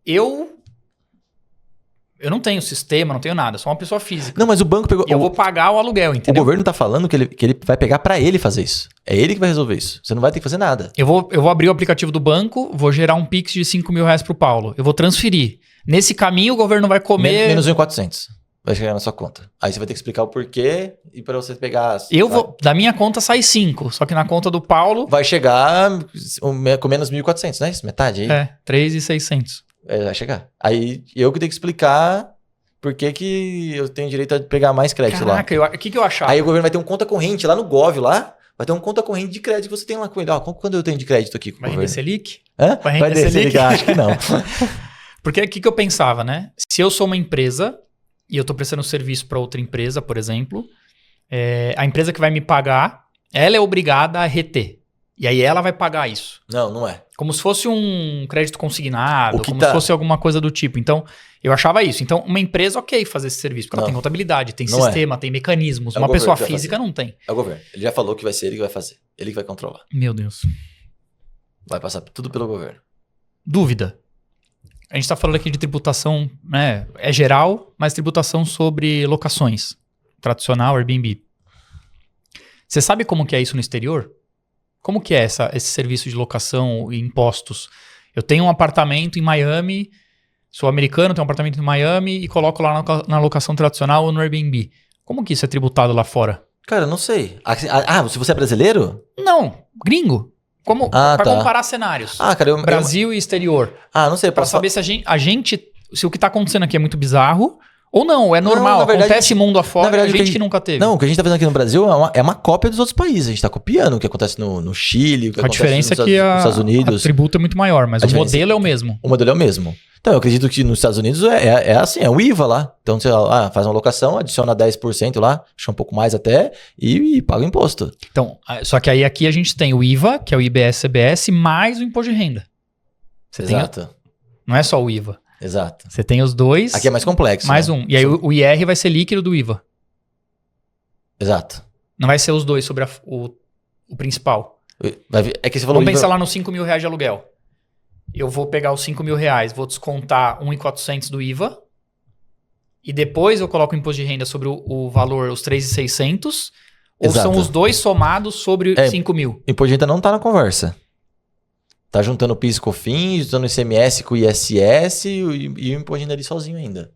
A: eu não tenho sistema, não tenho nada, sou uma pessoa física.
B: Não, mas o banco pegou...
A: E eu vou pagar o aluguel, entendeu?
B: O governo tá falando que ele vai pegar pra ele fazer isso. É ele que vai resolver isso. Você não vai ter que fazer nada.
A: Eu vou abrir o aplicativo do banco, vou gerar um Pix de R$5.000 pro Paulo. Eu vou transferir. Nesse caminho, o governo vai comer...
B: Menos 1.400. vai chegar na sua conta. Aí você vai ter que explicar o porquê e para você pegar...
A: Da minha conta sai 5, só que na conta do Paulo...
B: Vai chegar com menos 1.400, não é isso? Metade aí?
A: 3.600.
B: Vai chegar. Aí eu que tenho que explicar por que eu tenho direito a pegar mais crédito lá.
A: Caraca, o que eu achava?
B: Aí o governo vai ter uma conta corrente lá no Gov, lá, vai ter uma conta corrente de crédito que você tem lá com ele. Quando eu tenho de crédito aqui com o
A: Vai
B: governo?
A: render Selic?
B: Hã?
A: Vai render Selic?
B: Acho que não.
A: Porque o que eu pensava, né? Se eu sou uma empresa e eu tô prestando serviço para outra empresa, por exemplo, a empresa que vai me pagar, ela é obrigada a reter. E aí ela vai pagar isso.
B: Não é.
A: Como se fosse um crédito consignado,
B: se
A: fosse alguma coisa do tipo. Então, eu achava isso. Então, uma empresa, ok, fazer esse serviço, porque ela tem contabilidade, tem sistema, tem mecanismos. Uma pessoa física não tem.
B: É o governo. Ele já falou que vai ser ele que vai fazer. Ele que vai controlar.
A: Meu Deus.
B: Vai passar tudo pelo governo.
A: Dúvida. A gente está falando aqui de tributação, né? É geral, mas tributação sobre locações. Tradicional, Airbnb. Você sabe como que é isso no exterior? Como que é esse serviço de locação e impostos? Eu tenho um apartamento em Miami, sou americano, tenho um apartamento em Miami e coloco lá na locação tradicional ou no Airbnb. Como que isso é tributado lá fora?
B: Cara, eu não sei. Se você é brasileiro?
A: Não, gringo. Para comparar cenários.
B: Cara,
A: Brasil e exterior.
B: Não sei.
A: Para saber se se o que está acontecendo aqui é muito bizarro ou não, é normal,
B: na verdade,
A: acontece mundo afora, verdade, a gente que nunca teve.
B: Não, o que a gente tá fazendo aqui no Brasil é uma cópia dos outros países. A gente tá copiando o que acontece no Chile, o que acontece
A: diferença
B: nos
A: que
B: Estados Unidos.
A: A tributo é muito maior, mas o modelo é o mesmo.
B: O modelo é o mesmo. Então, eu acredito que nos Estados Unidos é assim, é o IVA lá. Então, você faz uma locação, adiciona 10% lá, acho um pouco mais até, e paga o imposto.
A: Então, só que aí aqui a gente tem o IVA, que é o IBS-CBS, mais o imposto de renda.
B: Exato.
A: Não é só o IVA.
B: Exato.
A: Você tem os dois.
B: Aqui é mais complexo.
A: Mais um. E aí o IR vai ser líquido do IVA.
B: Exato.
A: Não vai ser os dois sobre o principal.
B: É que você falou...
A: Vamos pensar lá nos R$5.000 de aluguel. Eu vou pegar os R$5.000, vou descontar 1.400 do IVA. E depois eu coloco o imposto de renda sobre o valor, os 3.600. Ou são os dois somados sobre 5.000?
B: O imposto de renda não tá na conversa. Tá juntando o PIS e COFINS, juntando o ICMS com o ISS e o imposto de renda ali sozinho ainda.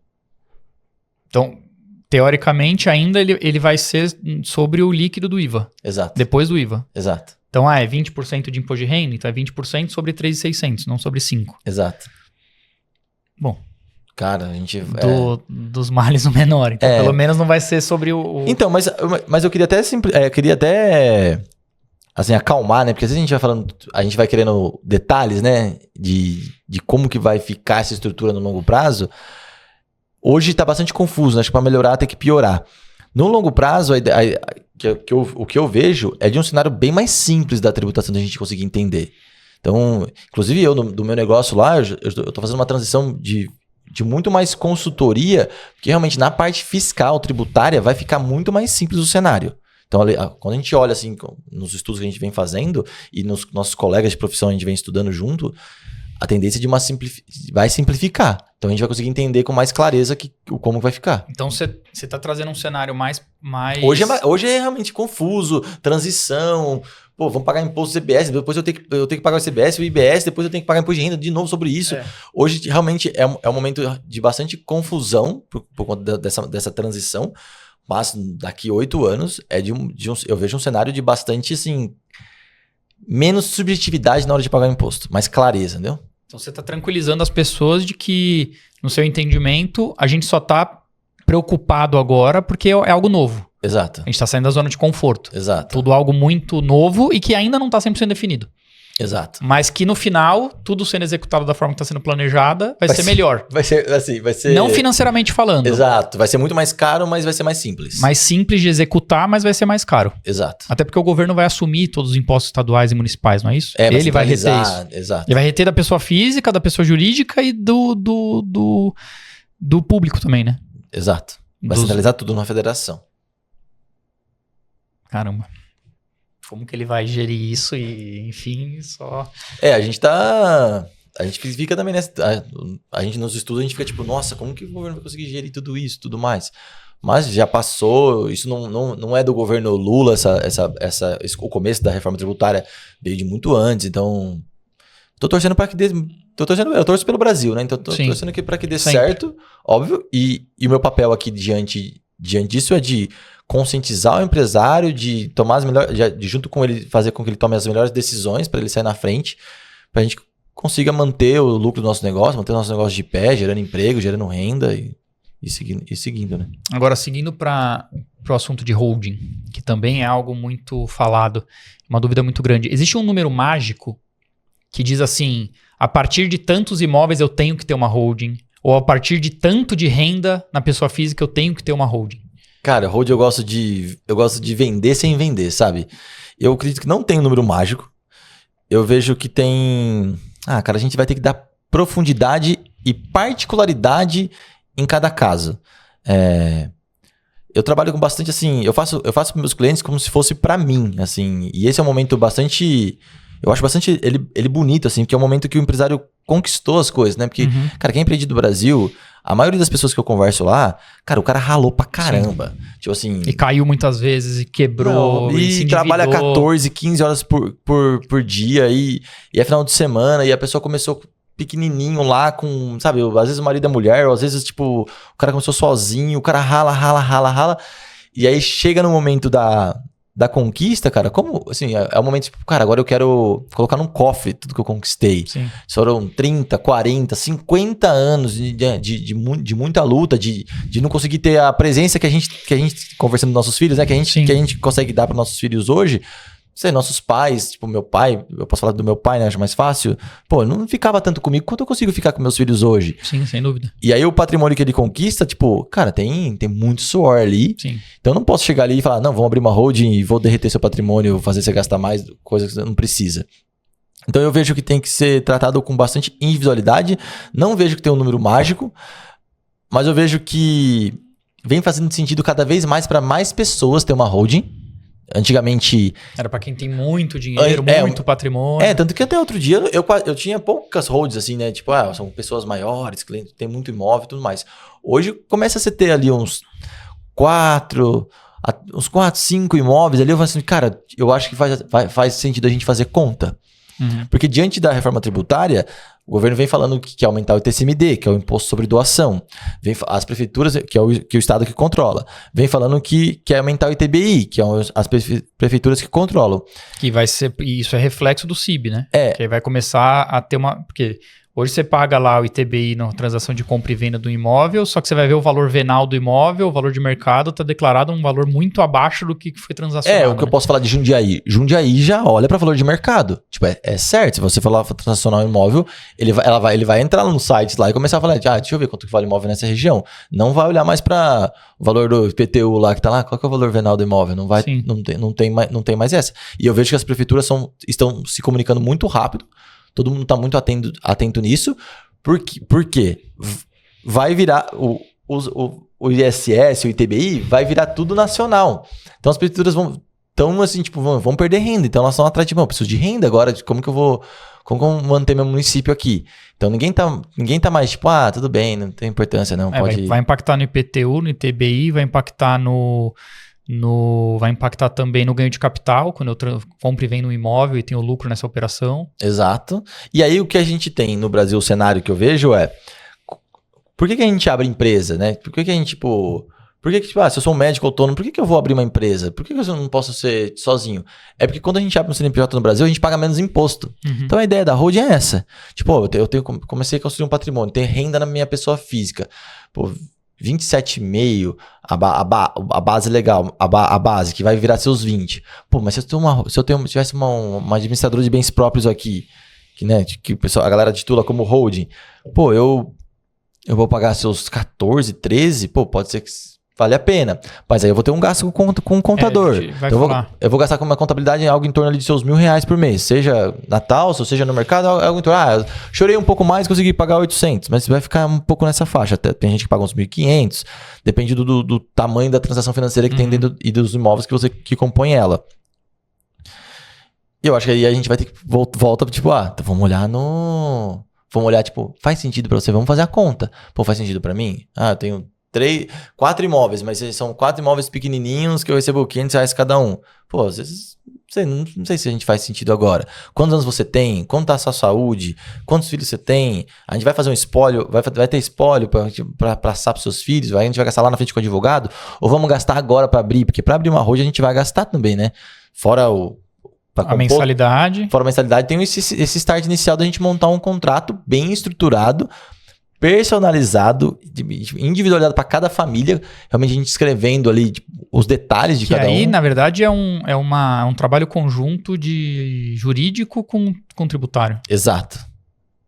A: Então, teoricamente, ainda ele vai ser sobre o líquido do IVA.
B: Exato.
A: Depois do IVA.
B: Exato.
A: Então, é 20% de imposto de renda, então é 20% sobre 3.600, não sobre 5.
B: Exato.
A: Bom.
B: Cara, a gente...
A: Dos males o menor. Então, pelo menos não vai ser sobre o...
B: Então, mas eu queria até assim, acalmar, né? Porque às vezes a gente vai querendo detalhes, né? De como que vai ficar essa estrutura no longo prazo. Hoje tá bastante confuso, né? Acho que para melhorar tem que piorar. No longo prazo, o que eu vejo é de um cenário bem mais simples da tributação da gente conseguir entender. Então, inclusive do meu negócio lá, eu tô fazendo uma transição de muito mais consultoria, porque realmente na parte fiscal, tributária, vai ficar muito mais simples o cenário. Então, quando a gente olha assim, nos estudos que a gente vem fazendo e nos nossos colegas de profissão a gente vem estudando junto, a tendência vai simplificar. Então, a gente vai conseguir entender com mais clareza como vai ficar.
A: Então, você está trazendo um cenário mais...
B: Hoje é realmente confuso, transição... Pô, vamos pagar imposto do CBS, depois eu tenho que pagar o CBS, o IBS, depois eu tenho que pagar imposto de renda de novo sobre isso. Hoje, realmente, é um momento de bastante confusão por conta dessa transição, mas daqui 8 anos, eu vejo um cenário de bastante, assim, menos subjetividade na hora de pagar o imposto, mais clareza, entendeu?
A: Então, você está tranquilizando as pessoas de que, no seu entendimento, a gente só está preocupado agora porque é algo novo.
B: Exato.
A: A gente está saindo da zona de conforto.
B: Exato.
A: Tudo algo muito novo e que ainda não está 100% definido.
B: Exato.
A: Mas que no final, tudo sendo executado da forma que está sendo planejada, vai ser melhor.
B: Vai ser assim, vai ser...
A: Não financeiramente falando.
B: Exato. Vai ser muito mais caro, mas vai ser mais simples.
A: Mais simples de executar, mas vai ser mais caro.
B: Exato.
A: Até porque o governo vai assumir todos os impostos estaduais e municipais, não é isso? Ele vai reter isso.
B: Exato.
A: Ele vai reter da pessoa física, da pessoa jurídica e do público também, né?
B: Exato. Vai centralizar tudo numa federação.
A: Caramba. Como que ele vai gerir isso e, enfim, só...
B: A gente fica também nessa... A gente nos estudos, a gente fica tipo, nossa, como que o governo vai conseguir gerir tudo isso, tudo mais? Mas já passou, isso não é do governo Lula, o começo da reforma tributária veio de muito antes, então tô torcendo para que dê... eu torço pelo Brasil, né? Então tô
A: Sim.
B: torcendo aqui para que dê
A: Sempre.
B: certo, óbvio. E o meu papel aqui diante disso é de conscientizar o empresário, de tomar as melhores... de junto com ele, fazer com que ele tome as melhores decisões para ele sair na frente, pra gente consiga manter o lucro do nosso negócio, manter o nosso negócio de pé, gerando emprego, gerando renda e seguindo, né?
A: Agora, seguindo para o assunto de holding, que também é algo muito falado, uma dúvida muito grande. Existe um número mágico que diz assim, a partir de tantos imóveis eu tenho que ter uma holding, ou a partir de tanto de renda na pessoa física eu tenho que ter uma holding?
B: Cara, holding eu gosto de vender sem vender, sabe? Eu acredito que não tem um número mágico. Eu vejo que tem... cara, a gente vai ter que dar profundidade e particularidade em cada caso. Eu trabalho com bastante, assim... Eu faço para meus clientes como se fosse para mim, assim. E esse é um momento bastante... Eu acho bastante ele bonito, assim, porque é um momento que o empresário conquistou as coisas, né? Porque, cara, quem empreende do Brasil, a maioria das pessoas que eu converso lá, cara, o cara ralou pra caramba. Sim. Tipo assim...
A: E caiu muitas vezes, e quebrou,
B: e
A: se
B: trabalha
A: endividou.
B: 14, 15 horas por dia, e é final de semana, e a pessoa começou pequenininho lá com, sabe, às vezes o marido é mulher, ou às vezes, tipo, o cara começou sozinho, o cara rala, e aí chega no momento da conquista, cara, como, assim, é o momento, tipo, cara, agora eu quero colocar num cofre tudo que eu conquistei.
A: Sim.
B: Foram 30, 40, 50 anos de muita luta, de não conseguir ter a presença que a gente conversando com nossos filhos, né, que a gente consegue dar para nossos filhos hoje. Sei, nossos pais, tipo, meu pai, eu posso falar do meu pai, né, acho mais fácil. Pô, ele não ficava tanto comigo quanto eu consigo ficar com meus filhos hoje.
A: Sim, sem dúvida.
B: E aí o patrimônio que ele conquista, tipo, cara, tem muito suor ali.
A: Sim.
B: Então eu não posso chegar ali e falar, não, vamos abrir uma holding e vou derreter seu patrimônio, vou fazer você gastar mais, coisa que você não precisa. Então eu vejo que tem que ser tratado com bastante individualidade. Não vejo que tem um número mágico, mas eu vejo que vem fazendo sentido cada vez mais para mais pessoas ter uma holding. Antigamente...
A: Era pra quem tem muito dinheiro, muito patrimônio.
B: Tanto que até outro dia eu tinha poucas holds, assim, né? Tipo, são pessoas maiores, clientes, tem muito imóvel e tudo mais. Hoje começa a você ter ali uns 4, 5 imóveis ali. Eu falo assim, cara, eu acho que faz sentido a gente fazer conta. Porque diante da reforma tributária, o governo vem falando que quer aumentar o ITCMD, que é o Imposto sobre Doação. As prefeituras, que é o Estado que controla. Vem falando que quer aumentar o ITBI, que é as prefeituras que controlam.
A: Que vai ser... Isso é reflexo do CIB, né? Que aí vai começar a ter uma... Porque hoje você paga lá o ITBI na transação de compra e venda do imóvel, só que você vai ver o valor venal do imóvel, o valor de mercado está declarado um valor muito abaixo do que foi transacionado.
B: O que eu posso falar de Jundiaí. Jundiaí já olha para valor de mercado. Tipo, é certo. Se você for lá transacionar um imóvel, ele vai entrar no site lá e começar a falar, deixa eu ver quanto que vale o imóvel nessa região. Não vai olhar mais para o valor do IPTU lá que tá lá. Qual que é o valor venal do imóvel? Não tem mais essa. E eu vejo que as prefeituras estão se comunicando muito rápido. Todo mundo está muito atento nisso. Por quê? Vai virar o ISS, o ITBI, vai virar tudo nacional. Então as prefeituras vão perder renda. Então elas estão atrás de, eu preciso de renda agora. Como que eu vou manter meu município aqui? Então ninguém tá mais tipo, tudo bem, não tem importância não.
A: Vai impactar no IPTU, no ITBI, vai impactar vai impactar também no ganho de capital, quando eu compro e vendo um imóvel e tenho lucro nessa operação.
B: Exato. E aí o que a gente tem no Brasil, o cenário que eu vejo é, por que a gente abre empresa, né? Por que a gente, se eu sou um médico autônomo, por que eu vou abrir uma empresa? Por que eu não posso ser sozinho? É porque quando a gente abre um CNPJ no Brasil, a gente paga menos imposto. Então a ideia da holding é essa. Tipo, comecei a construir um patrimônio, tem renda na minha pessoa física. 27,5, a base legal, a base, que vai virar seus 20. Mas se eu tivesse uma administradora de bens próprios aqui, que a galera titula como holding, eu vou pagar seus 14, 13, pode ser que vale a pena. Mas aí eu vou ter um gasto com um contador. Eu vou gastar com uma contabilidade em algo em torno ali de seus R$1.000 por mês. Seja Natal, seja no mercado, algo em torno. Chorei um pouco mais, consegui pagar 800. Mas vai ficar um pouco nessa faixa. Tem gente que paga uns 1.500. Depende do tamanho da transação financeira que tem dentro e dos imóveis que compõem ela. E eu acho que aí a gente vai ter que volta, tipo, vamos olhar, tipo, faz sentido pra você? Vamos fazer a conta. Faz sentido pra mim? Eu tenho 4 imóveis, mas são 4 imóveis pequenininhos que eu recebo R$500 cada um. Às vezes não sei se a gente faz sentido agora. Quantos anos você tem? Como tá a sua saúde? Quantos filhos você tem? A gente vai fazer um espólio, vai ter espólio para passar pros seus filhos? A gente vai gastar lá na frente com o advogado? Ou vamos gastar agora para abrir? Porque para abrir uma holding a gente vai gastar também, né? Fora a
A: mensalidade.
B: Fora a mensalidade, tem esse start inicial da gente montar um contrato bem estruturado, personalizado, individualizado para cada família, realmente a gente escrevendo ali os detalhes de cada um.
A: E aí, na verdade, é um trabalho conjunto de jurídico com tributário.
B: Exato.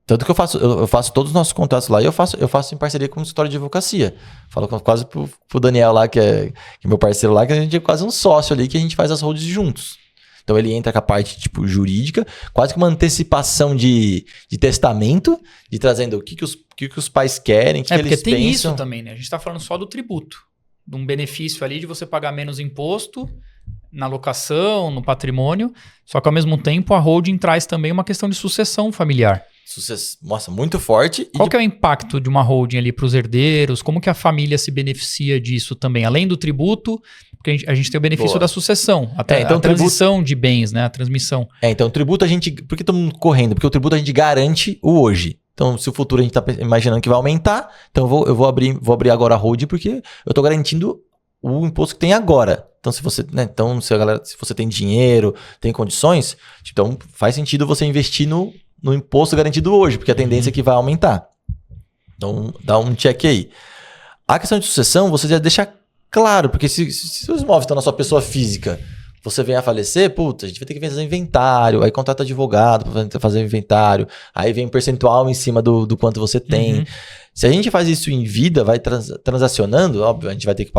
B: Tanto que eu faço todos os nossos contratos lá e eu faço em parceria com o escritório de advocacia. Falo quase pro Daniel lá, que é meu parceiro lá, que a gente é quase um sócio ali, que a gente faz as holdings juntos. Então ele entra com a parte jurídica, quase que uma antecipação de testamento, de trazendo o que os pais querem, que eles pensam.
A: Porque tem isso também, né? A gente está falando só do tributo, de um benefício ali de você pagar menos imposto na locação, no patrimônio, só que ao mesmo tempo a holding traz também uma questão de sucessão familiar.
B: Nossa, muito forte.
A: Qual que é o impacto de uma holding ali para os herdeiros? Como que a família se beneficia disso também? Além do tributo, porque a gente tem o benefício da sucessão, a transição de bens, né? A transmissão.
B: Então o tributo por que estamos correndo? Porque o tributo a gente garante o hoje. Então, se o futuro a gente está imaginando que vai aumentar, então eu vou abrir agora a holding porque eu estou garantindo o imposto que tem agora. Então, se você tem dinheiro, tem condições, então faz sentido você investir no imposto garantido hoje, porque a tendência é que vai aumentar. Então, dá um check aí. A questão de sucessão, você já deixa claro, porque se os imóveis estão na sua pessoa física, você vem a falecer, a gente vai ter que fazer inventário, aí contrata advogado para fazer o inventário, aí vem um percentual em cima do quanto você tem. Uhum. Se a gente faz isso em vida, vai transacionando, óbvio, a gente vai ter que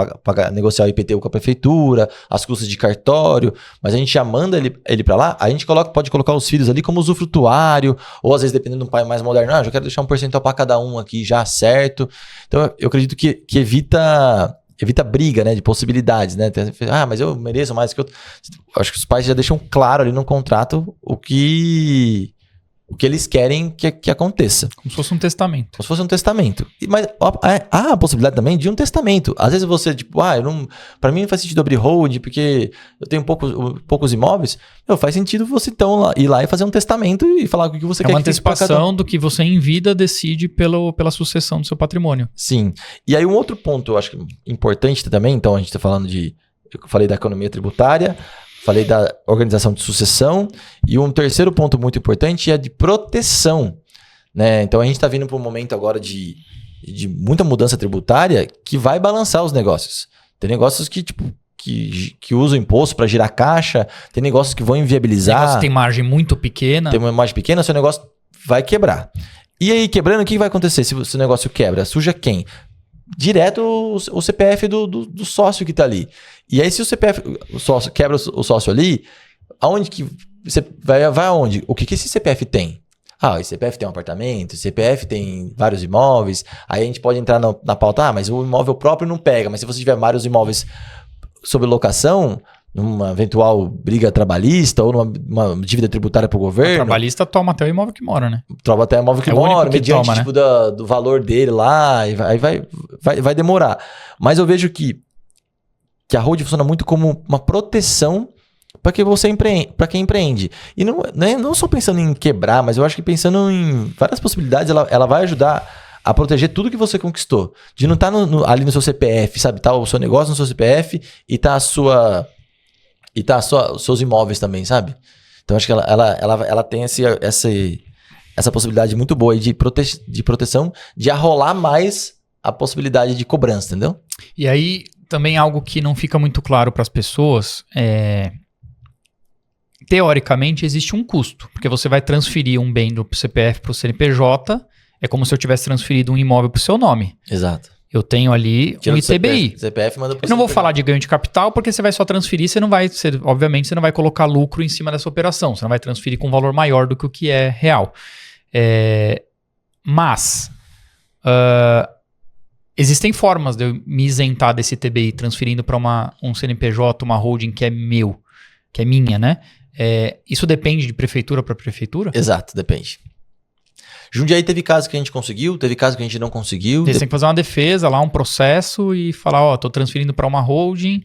B: negociar o IPTU com a prefeitura, as custas de cartório, mas a gente já manda ele para lá, a gente pode colocar os filhos ali como usufrutuário, ou às vezes dependendo do pai mais moderno, eu já quero deixar um percentual para cada um aqui já certo. Então eu acredito que evita briga, né, de possibilidades, né? Mas eu mereço mais que eu. Acho que os pais já deixam claro ali no contrato o que eles querem que aconteça.
A: Como se fosse um testamento.
B: Como se fosse um testamento. Mas há a possibilidade também de um testamento. Às vezes você, para mim não faz sentido abrir hold, porque eu tenho poucos imóveis. Faz sentido você então ir lá e fazer um testamento e falar o que você quer.
A: É uma antecipação do que você em vida decide pela sucessão do seu patrimônio.
B: Sim. E aí um outro ponto eu acho importante também, então a gente está falando eu falei da economia tributária, falei da organização de sucessão, e um terceiro ponto muito importante é de proteção, né? Então a gente está vindo para um momento agora de muita mudança tributária que vai balançar os negócios. Tem negócios que usam imposto para girar caixa, tem negócios que vão inviabilizar. O negócio
A: tem margem muito pequena.
B: Tem uma margem pequena, seu negócio vai quebrar. E aí, quebrando, o que vai acontecer se o negócio quebra? Suja quem? Direto o CPF do sócio que está ali. E aí, se o sócio quebra o sócio ali, aonde que você vai aonde? O que esse CPF tem? Esse CPF tem um apartamento, esse CPF tem vários imóveis. Aí a gente pode entrar na pauta, mas o imóvel próprio não pega. Mas se você tiver vários imóveis sob locação, numa eventual briga trabalhista ou numa dívida tributária para o governo... O
A: trabalhista toma até o imóvel que mora, né?
B: Toma até o imóvel que mora, mediante toma, né? do valor dele lá, e aí vai demorar. Mas eu vejo que a holding funciona muito como uma proteção para quem empreende. E não só pensando em quebrar, mas eu acho que pensando em várias possibilidades, ela vai ajudar a proteger tudo que você conquistou. De não estar ali no seu CPF, sabe? Tá o seu negócio no seu CPF e tá os seus imóveis também, sabe? Então acho que ela tem essa possibilidade muito boa aí de proteção, de arrolar mais a possibilidade de cobrança, entendeu?
A: E aí também algo que não fica muito claro para as pessoas teoricamente existe um custo, porque você vai transferir um bem do CPF para o CNPJ, é como se eu tivesse transferido um imóvel para o seu nome.
B: Exato.
A: Eu tenho ali um ITBI.
B: CPF manda pro
A: Eu não vou falar de ganho de capital, porque você vai só transferir, obviamente você não vai colocar lucro em cima dessa operação, você não vai transferir com um valor maior do que o que é real. Mas existem formas de eu me isentar desse ITBI transferindo para um CNPJ, uma holding que é minha, né? Isso depende de prefeitura para prefeitura?
B: Exato, depende. Jundiaí teve casos que a gente conseguiu, teve casos que a gente não conseguiu.
A: Você tem que fazer uma defesa lá, um processo e falar, ó, tô transferindo para uma holding.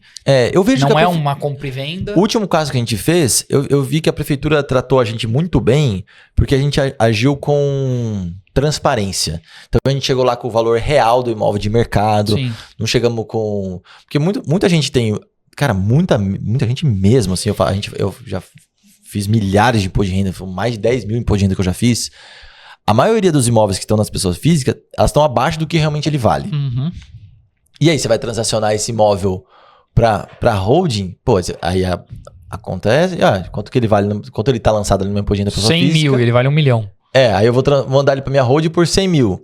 B: Eu vejo
A: não
B: que
A: uma compra e venda.
B: O último caso que a gente fez, eu vi que a prefeitura tratou a gente muito bem, porque a gente agiu com transparência. Então a gente chegou lá com o valor real do imóvel de mercado.
A: Sim.
B: Não chegamos com... Porque muita gente tem... Cara, muita gente mesmo, assim, eu já fiz milhares de imposto de renda, mais de 10 mil impostos de renda que eu já fiz. A maioria dos imóveis que estão nas pessoas físicas, elas estão abaixo do que realmente ele vale.
A: Uhum.
B: E aí você vai transacionar esse imóvel para holding, pô, aí acontece, quanto que ele vale, quanto ele tá lançado ali no imposto de renda da pessoa
A: 100
B: física.
A: mil, ele vale 1 milhão.
B: Aí eu vou mandar ele para minha holding por 100 mil.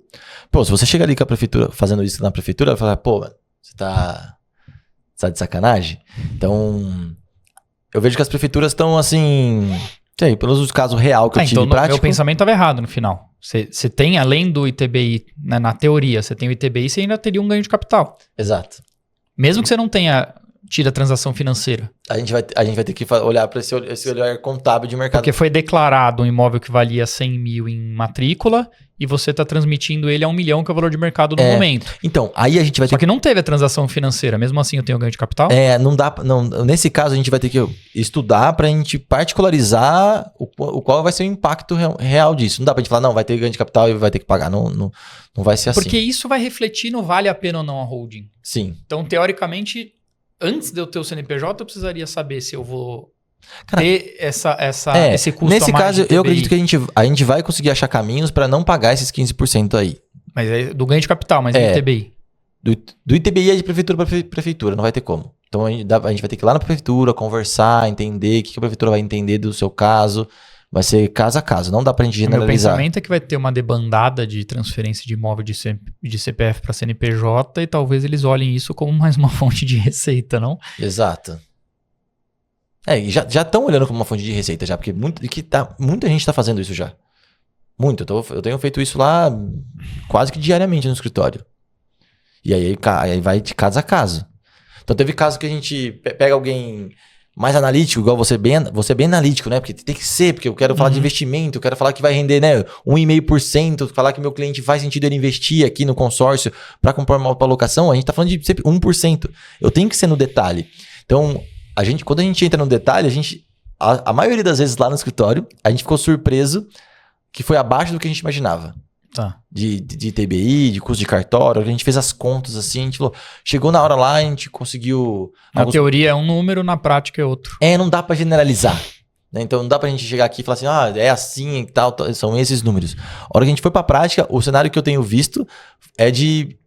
B: Pô, se você chegar ali com a prefeitura, fazendo isso na prefeitura, vai falar, pô, mano, você tá de sacanagem? Então, eu vejo que as prefeituras estão assim... Sei, pelos casos real que eu tive
A: então,
B: prático...
A: Meu pensamento estava errado no final. Você tem, além do ITBI, né, na teoria, você tem o ITBI, você ainda teria um ganho de capital.
B: Exato.
A: Mesmo que você não tenha tido a transação financeira.
B: A gente vai ter que olhar para esse olhar contábil de mercado.
A: Porque foi declarado um imóvel que valia 100 mil em matrícula e você está transmitindo ele a 1 milhão, que é o valor de mercado no momento.
B: Então, aí a gente vai ter
A: Só que não teve a transação financeira, mesmo assim eu tenho ganho de capital?
B: Não dá. Nesse caso, a gente vai ter que estudar para a gente particularizar qual vai ser o impacto real disso. Não dá para a gente falar, não, vai ter ganho de capital e vai ter que pagar. Não vai ser assim.
A: Porque isso vai refletir no vale a pena ou não a holding.
B: Sim.
A: Então, teoricamente, antes de eu ter o CNPJ, eu precisaria saber se eu vou ter esse custo
B: nesse
A: a mais
B: caso,
A: de
B: eu
A: TBI.
B: acredito que a gente vai conseguir achar caminhos para não pagar esses 15% aí.
A: Mas é do ganho de capital, mas do ITBI.
B: Do ITBI é de prefeitura para prefeitura, não vai ter como. Então a gente vai ter que ir lá na prefeitura, conversar, entender o que a prefeitura vai entender do seu caso. Vai ser caso a caso, não dá pra gente generalizar.
A: Meu pensamento é que vai ter uma debandada de transferência de imóvel de CPF para CNPJ e talvez eles olhem isso como mais uma fonte de receita, não?
B: Exato. E já estão olhando como uma fonte de receita já, porque muita gente tá fazendo isso já. Muito. Eu tenho feito isso lá quase que diariamente no escritório. E aí vai de caso a caso. Então teve caso que a gente pega alguém mais analítico, igual você bem analítico, né? Porque tem que ser, porque eu quero falar de investimento, eu quero falar que vai render, né, 1,5%, falar que meu cliente faz sentido ele investir aqui no consórcio para comprar uma locação, a gente tá falando de 1%. Eu tenho que ser no detalhe. Então, quando a gente entra no detalhe, a maioria das vezes lá no escritório, a gente ficou surpreso que foi abaixo do que a gente imaginava.
A: Tá.
B: De TBI, de custo de cartório, a gente fez as contas assim, a gente falou, chegou na hora lá, a gente conseguiu...
A: Na teoria é um número, na prática é outro.
B: Não dá pra generalizar, né? Então não dá pra gente chegar aqui e falar assim, é assim e tal, são esses números. A hora que a gente foi pra prática, o cenário que eu tenho visto é de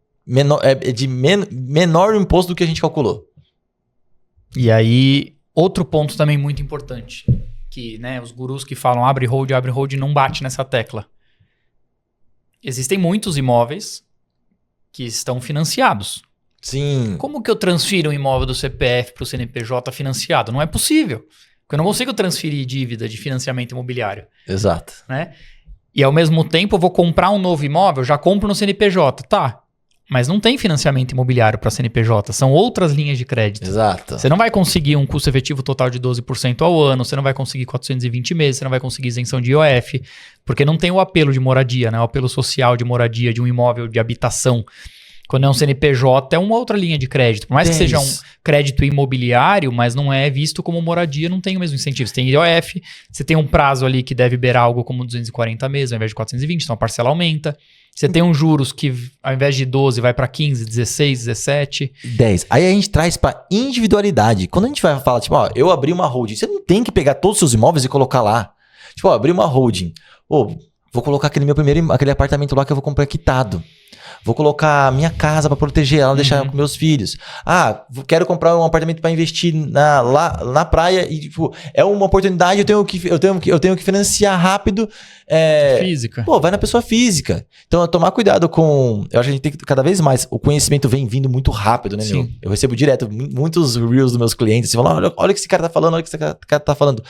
B: menor imposto do que a gente calculou.
A: E aí, outro ponto também muito importante, que, né, os gurus que falam abre hold, não bate nessa tecla. Existem muitos imóveis que estão financiados.
B: Sim.
A: Como que eu transfiro um imóvel do CPF para o CNPJ financiado? Não é possível. Porque eu não consigo transferir dívida de financiamento imobiliário.
B: Exato.
A: Né? E ao mesmo tempo eu vou comprar um novo imóvel, já compro no CNPJ. Tá, mas não tem financiamento imobiliário para CNPJ. São outras linhas de crédito.
B: Exato.
A: Você não vai conseguir um custo efetivo total de 12% ao ano, você não vai conseguir 420 meses, você não vai conseguir isenção de IOF, porque não tem o apelo de moradia, né? O apelo social de moradia de um imóvel de habitação. Quando é um CNPJ, é uma outra linha de crédito. Por mais que seja um crédito imobiliário, mas não é visto como moradia, não tem o mesmo incentivo. Você tem IOF, você tem um prazo ali que deve beirar algo como 240 meses ao invés de 420, então a parcela aumenta. Você tem uns juros que ao invés de 12 vai para 15, 16, 17.
B: 10. Aí a gente traz para individualidade. Quando a gente vai falar, tipo, eu abri uma holding, você não tem que pegar todos os seus imóveis e colocar lá. Tipo, abri uma holding. Vou colocar aquele apartamento lá que eu vou comprar quitado. Vou colocar a minha casa para proteger ela, deixar com meus filhos. Quero comprar um apartamento para investir lá na praia e, tipo, é uma oportunidade, eu tenho que financiar rápido.
A: Física.
B: Vai na pessoa física. Então, tomar cuidado com... Eu acho que a gente tem que, cada vez mais, o conhecimento vem vindo muito rápido, né,
A: Sim.
B: meu? Eu recebo direto muitos reels dos meus clientes, assim, falam, olha o que esse cara tá falando, olha o que esse cara tá falando.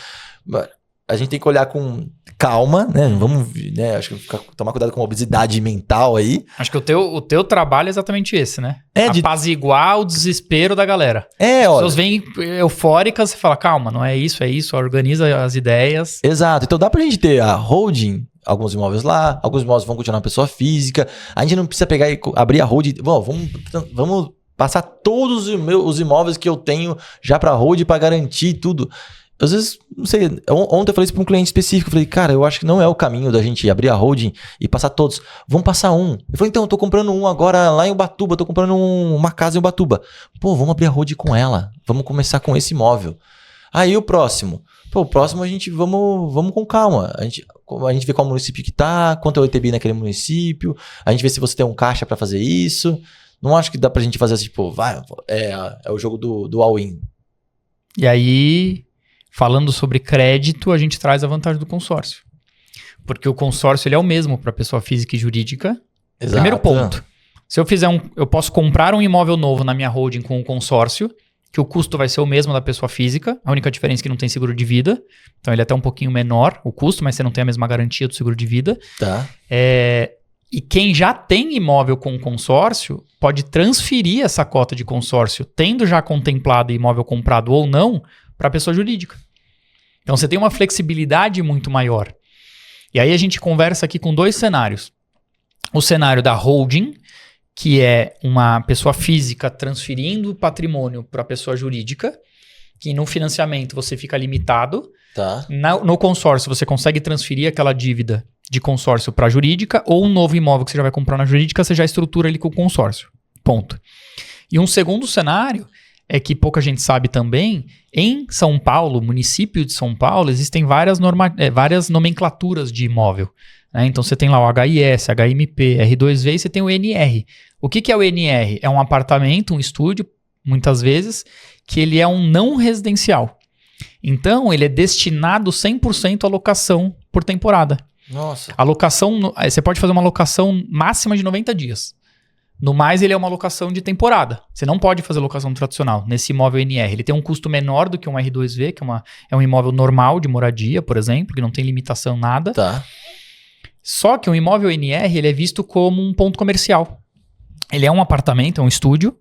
B: A gente tem que olhar com calma, né? Vamos, né? Acho que tomar cuidado com a obesidade mental aí.
A: Acho que o teu trabalho é exatamente esse, né?
B: De
A: apaziguar o desespero da galera. As
B: olha.
A: pessoas vêm eufóricas e fala, calma, não é isso, organiza as ideias.
B: Exato. Então dá pra gente ter a holding, alguns imóveis lá, alguns imóveis vão continuar na pessoa física. A gente não precisa pegar e abrir a hold. Vamos passar todos os imóveis que eu tenho já para hold para garantir tudo. Às vezes, não sei, ontem eu falei isso para um cliente específico, eu falei, cara, eu acho que não é o caminho da gente abrir a holding e passar todos. Vamos passar um. Ele falou, então, eu tô comprando um agora lá em Ubatuba, tô comprando uma casa em Ubatuba. Pô, vamos abrir a holding com ela, vamos começar com esse imóvel. Aí o próximo? Pô, o próximo a gente vamos com calma. A gente vê qual município que tá, quanto é o ITBI naquele município, a gente vê se você tem um caixa para fazer isso. Não acho que dá pra gente fazer assim, tipo, é o jogo do all-in.
A: E aí... Falando sobre crédito, a gente traz a vantagem do consórcio. Porque o consórcio ele é o mesmo para pessoa física e jurídica.
B: Exato.
A: Primeiro ponto. Se eu fizer eu posso comprar um imóvel novo na minha holding com um consórcio, que o custo vai ser o mesmo da pessoa física. A única diferença é que não tem seguro de vida. Então ele é até um pouquinho menor, o custo, mas você não tem a mesma garantia do seguro de vida.
B: Tá.
A: E quem já tem imóvel com consórcio pode transferir essa cota de consórcio, tendo já contemplado imóvel comprado ou não, para a pessoa jurídica. Então você tem uma flexibilidade muito maior. E aí a gente conversa aqui com 2 cenários. O cenário da holding, que é uma pessoa física transferindo patrimônio para a pessoa jurídica, que no financiamento você fica limitado.
B: Tá.
A: No consórcio você consegue transferir aquela dívida de consórcio para a jurídica, ou um novo imóvel que você já vai comprar na jurídica, você já estrutura ele com o consórcio. Ponto. E um segundo cenário é que pouca gente sabe também, em São Paulo, município de São Paulo, existem várias nomenclaturas de imóvel. Né? Então você tem lá o HIS, HMP, R2V e você tem o NR. O que é o NR? É um apartamento, um estúdio, muitas vezes, que ele é um não residencial. Então ele é destinado 100% à locação por temporada.
B: Nossa.
A: A locação, você pode fazer uma locação máxima de 90 dias. No mais, ele é uma locação de temporada. Você não pode fazer locação tradicional nesse imóvel NR. Ele tem um custo menor do que um R2V, que é um imóvel normal de moradia, por exemplo, que não tem limitação nada.
B: Tá.
A: Só que um imóvel NR ele é visto como um ponto comercial. Ele é um apartamento, é um estúdio.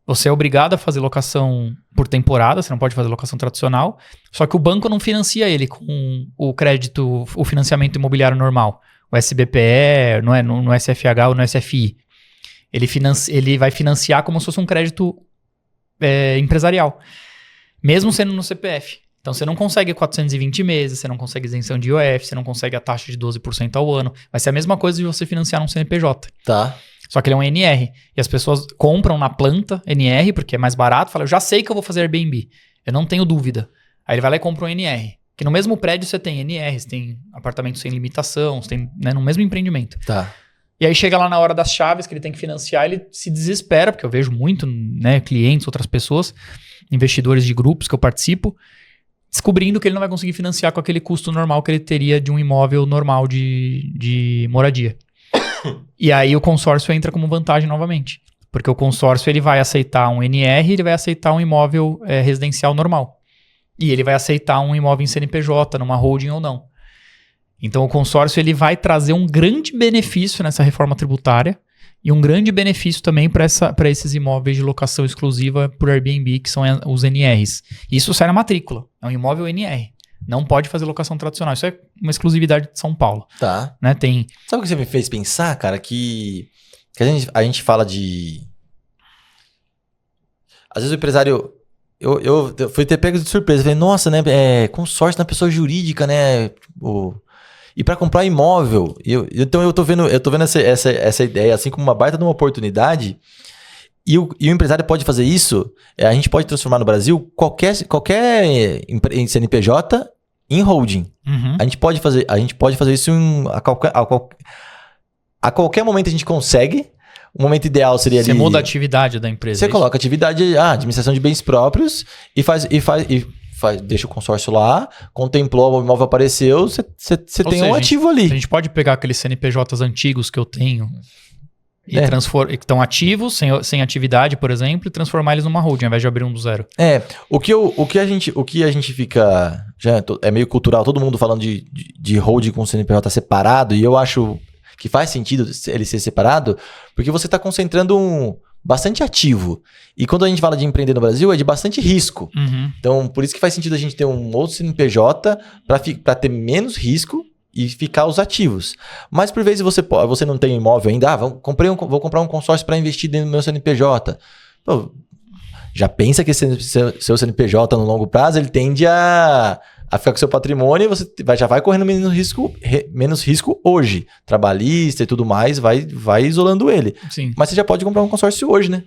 A: Você é obrigado a fazer locação por temporada, você não pode fazer locação tradicional. Só que o banco não financia ele com o crédito, o financiamento imobiliário normal. O SBPE, no SFH ou no SFI. Ele vai financiar como se fosse um crédito empresarial, mesmo sendo no CPF. Então você não consegue 420 meses, você não consegue isenção de IOF, você não consegue a taxa de 12% ao ano. Vai ser a mesma coisa de você financiar um CNPJ.
B: Tá.
A: Só que ele é um NR. E as pessoas compram na planta NR, porque é mais barato. Falam, eu já sei que eu vou fazer Airbnb. Eu não tenho dúvida. Aí ele vai lá e compra um NR. Que no mesmo prédio você tem NR, você tem apartamentos sem limitação, você tem no mesmo empreendimento.
B: Tá.
A: E aí chega lá na hora das chaves que ele tem que financiar, ele se desespera, porque eu vejo muito, né, clientes, outras pessoas, investidores de grupos que eu participo, descobrindo que ele não vai conseguir financiar com aquele custo normal que ele teria de um imóvel normal de moradia. E aí o consórcio entra como vantagem novamente, porque o consórcio ele vai aceitar um NR, ele vai aceitar um imóvel residencial normal. E ele vai aceitar um imóvel em CNPJ, numa holding ou não. Então o consórcio ele vai trazer um grande benefício nessa reforma tributária e um grande benefício também para esses imóveis de locação exclusiva por Airbnb, que são os NRs. Isso sai na matrícula, é um imóvel NR. Não pode fazer locação tradicional. Isso é uma exclusividade de São Paulo.
B: Tá.
A: Né?
B: Sabe o que você me fez pensar, cara? Que a gente fala de... Às vezes o empresário... Eu fui ter pego de surpresa. Falei, nossa, né? Consórcio na pessoa jurídica, né? E para comprar imóvel, então eu tô vendo essa ideia assim como uma baita de uma oportunidade. E o empresário pode fazer isso. A gente pode transformar no Brasil qualquer CNPJ em holding.
A: Uhum.
B: A gente pode fazer isso a qualquer momento a gente consegue. O momento ideal seria
A: Você muda a atividade da empresa.
B: Você coloca atividade, administração de bens próprios e deixa o consórcio lá, contemplou, o imóvel apareceu, você tem um ativo ali.
A: A gente pode pegar aqueles CNPJs antigos que eu tenho e que estão ativos, sem atividade, por exemplo, e transformar eles numa holding, ao invés de abrir um do zero.
B: O que a gente fica... é meio cultural, todo mundo falando de holding com CNPJ separado, e eu acho que faz sentido ele ser separado, porque você está concentrando bastante ativo. E quando a gente fala de empreender no Brasil, é de bastante risco.
A: Uhum.
B: Então, por isso que faz sentido a gente ter um outro CNPJ para ter menos risco e ficar os ativos. Mas por vezes você não tem imóvel ainda, vou comprar um consórcio para investir dentro do meu CNPJ. Pô, já pensa que seu CNPJ no longo prazo, ele tende a ficar com seu patrimônio e você já vai correndo menos risco hoje. Trabalhista e tudo mais, vai isolando ele.
A: Sim.
B: Mas você já pode comprar um consórcio hoje, né?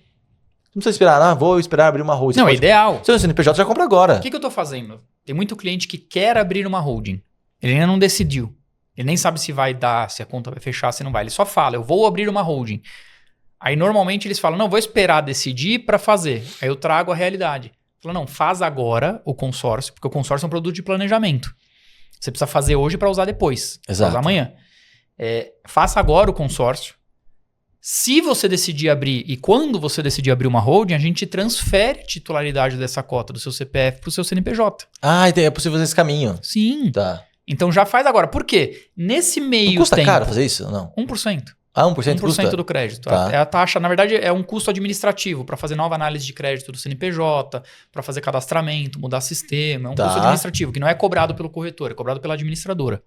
B: Não precisa esperar, vou esperar abrir uma holding.
A: Não, é ideal.
B: Seu CNPJ já compra agora.
A: O que eu tô fazendo? Tem muito cliente que quer abrir uma holding. Ele ainda não decidiu. Ele nem sabe se vai dar, se a conta vai fechar, se não vai. Ele só fala, eu vou abrir uma holding. Aí normalmente eles falam, não, vou esperar decidir para fazer. Aí eu trago a realidade. Fala, não, faz agora o consórcio, porque o consórcio é um produto de planejamento. Você precisa fazer hoje para usar depois.
B: Exato.
A: Pra usar amanhã. Faça agora o consórcio. Se você decidir abrir e quando você decidir abrir uma holding, a gente transfere a titularidade dessa cota do seu CPF para o seu CNPJ.
B: Ah, é possível fazer esse caminho.
A: Sim.
B: Tá.
A: Então já faz agora. Por quê? Nesse meio tempo...
B: Não custa caro fazer isso? Não.
A: 1%.
B: Ah, 1% custa?
A: 1% do crédito.
B: Tá.
A: É a taxa, na verdade, é um custo administrativo para fazer nova análise de crédito do CNPJ, para fazer cadastramento, mudar sistema. É um custo administrativo que não é cobrado pelo corretor, é cobrado pela administradora.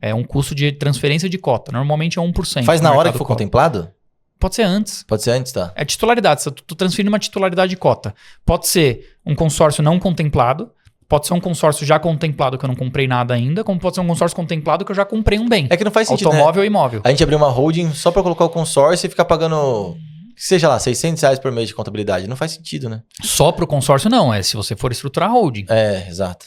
A: É um custo de transferência de cota. Normalmente é 1%.
B: Faz na hora que for contemplado?
A: Pode ser antes.
B: Pode ser antes, tá.
A: É titularidade. Você tá transferindo uma titularidade de cota. Pode ser um consórcio não contemplado. Pode ser um consórcio já contemplado que eu não comprei nada ainda. Como pode ser um consórcio contemplado que eu já comprei um bem.
B: É que não faz sentido,
A: automóvel
B: né?
A: e imóvel.
B: A gente abrir uma holding só para colocar o consórcio e ficar pagando, seja lá, R$600 por mês de contabilidade. Não faz sentido, né?
A: Só pro consórcio não. É se você for estruturar holding.
B: É, exato.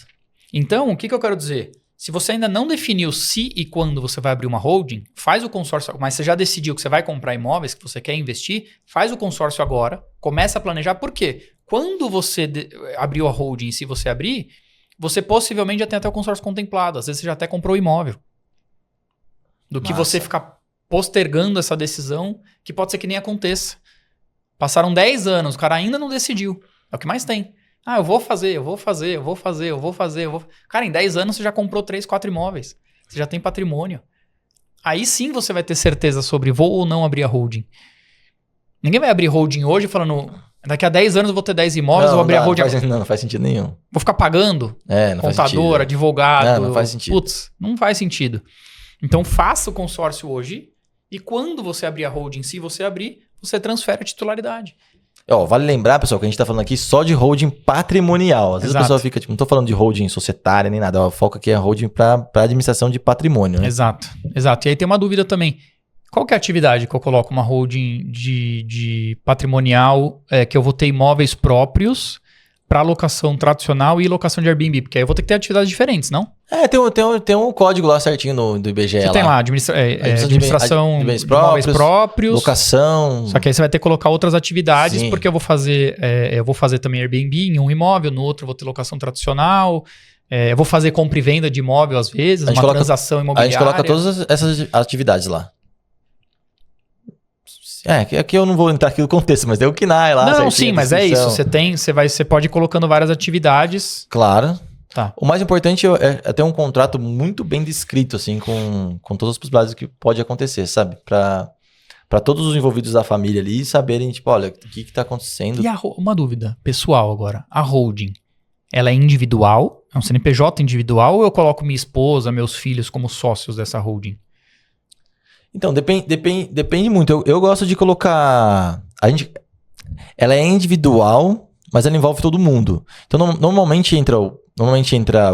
A: Então, o que eu quero dizer? Se você ainda não definiu se e quando você vai abrir uma holding, faz o consórcio, mas você já decidiu que você vai comprar imóveis, que você quer investir, faz o consórcio agora, começa a planejar. Por quê? Quando você abriu a holding, se você abrir, você possivelmente já tem até o consórcio contemplado. Às vezes você já até comprou o imóvel. Do que você ficar postergando essa decisão, que pode ser que nem aconteça. Passaram 10 anos, o cara ainda não decidiu. É o que mais tem. Ah, eu vou fazer. Cara, em 10 anos você já comprou 3, 4 imóveis. Você já tem patrimônio. Aí sim você vai ter certeza sobre vou ou não abrir a holding. Ninguém vai abrir holding hoje falando, daqui a 10 anos eu vou ter 10 imóveis, eu vou abrir a holding.
B: Não faz sentido nenhum.
A: Vou ficar pagando
B: não
A: contador, advogado.
B: Não faz sentido.
A: Putz, não faz sentido. Então faça o consórcio hoje e quando você abrir a holding, se você abrir, você transfere a titularidade.
B: Vale lembrar, pessoal, que a gente tá falando aqui só de holding patrimonial. Às vezes a pessoa fica, tipo, não tô falando de holding societária nem nada. O foco aqui é holding para administração de patrimônio, né?
A: Exato. E aí tem uma dúvida também. Qual que é a atividade que eu coloco uma holding de patrimonial que eu vou ter imóveis próprios para locação tradicional e locação de Airbnb? Porque aí eu vou ter que ter atividades diferentes, não?
B: Tem um código lá certinho do IBGE.
A: Você tem lá, administração
B: de bens
A: imóveis próprios,
B: locação.
A: Só que aí você vai ter que colocar outras atividades,
B: Sim.
A: Porque eu vou fazer também Airbnb em um imóvel, no outro eu vou ter locação tradicional, eu vou fazer compra e venda de imóvel às vezes, transação imobiliária.
B: A gente coloca todas essas atividades lá. Aqui eu não vou entrar aqui no contexto, mas tem o KNAI lá.
A: Não, sim, mas é isso. Você pode ir colocando várias atividades.
B: Claro.
A: Tá.
B: O mais importante é ter um contrato muito bem descrito, assim, com todas as possibilidades que pode acontecer, sabe? Para todos os envolvidos da família ali saberem, tipo, olha, o que está acontecendo.
A: E uma dúvida pessoal agora. A holding, ela é individual? É um CNPJ individual ou eu coloco minha esposa, meus filhos como sócios dessa holding?
B: Então, depende muito. Eu gosto de colocar... Ela é individual, mas ela envolve todo mundo. Então, normalmente entra o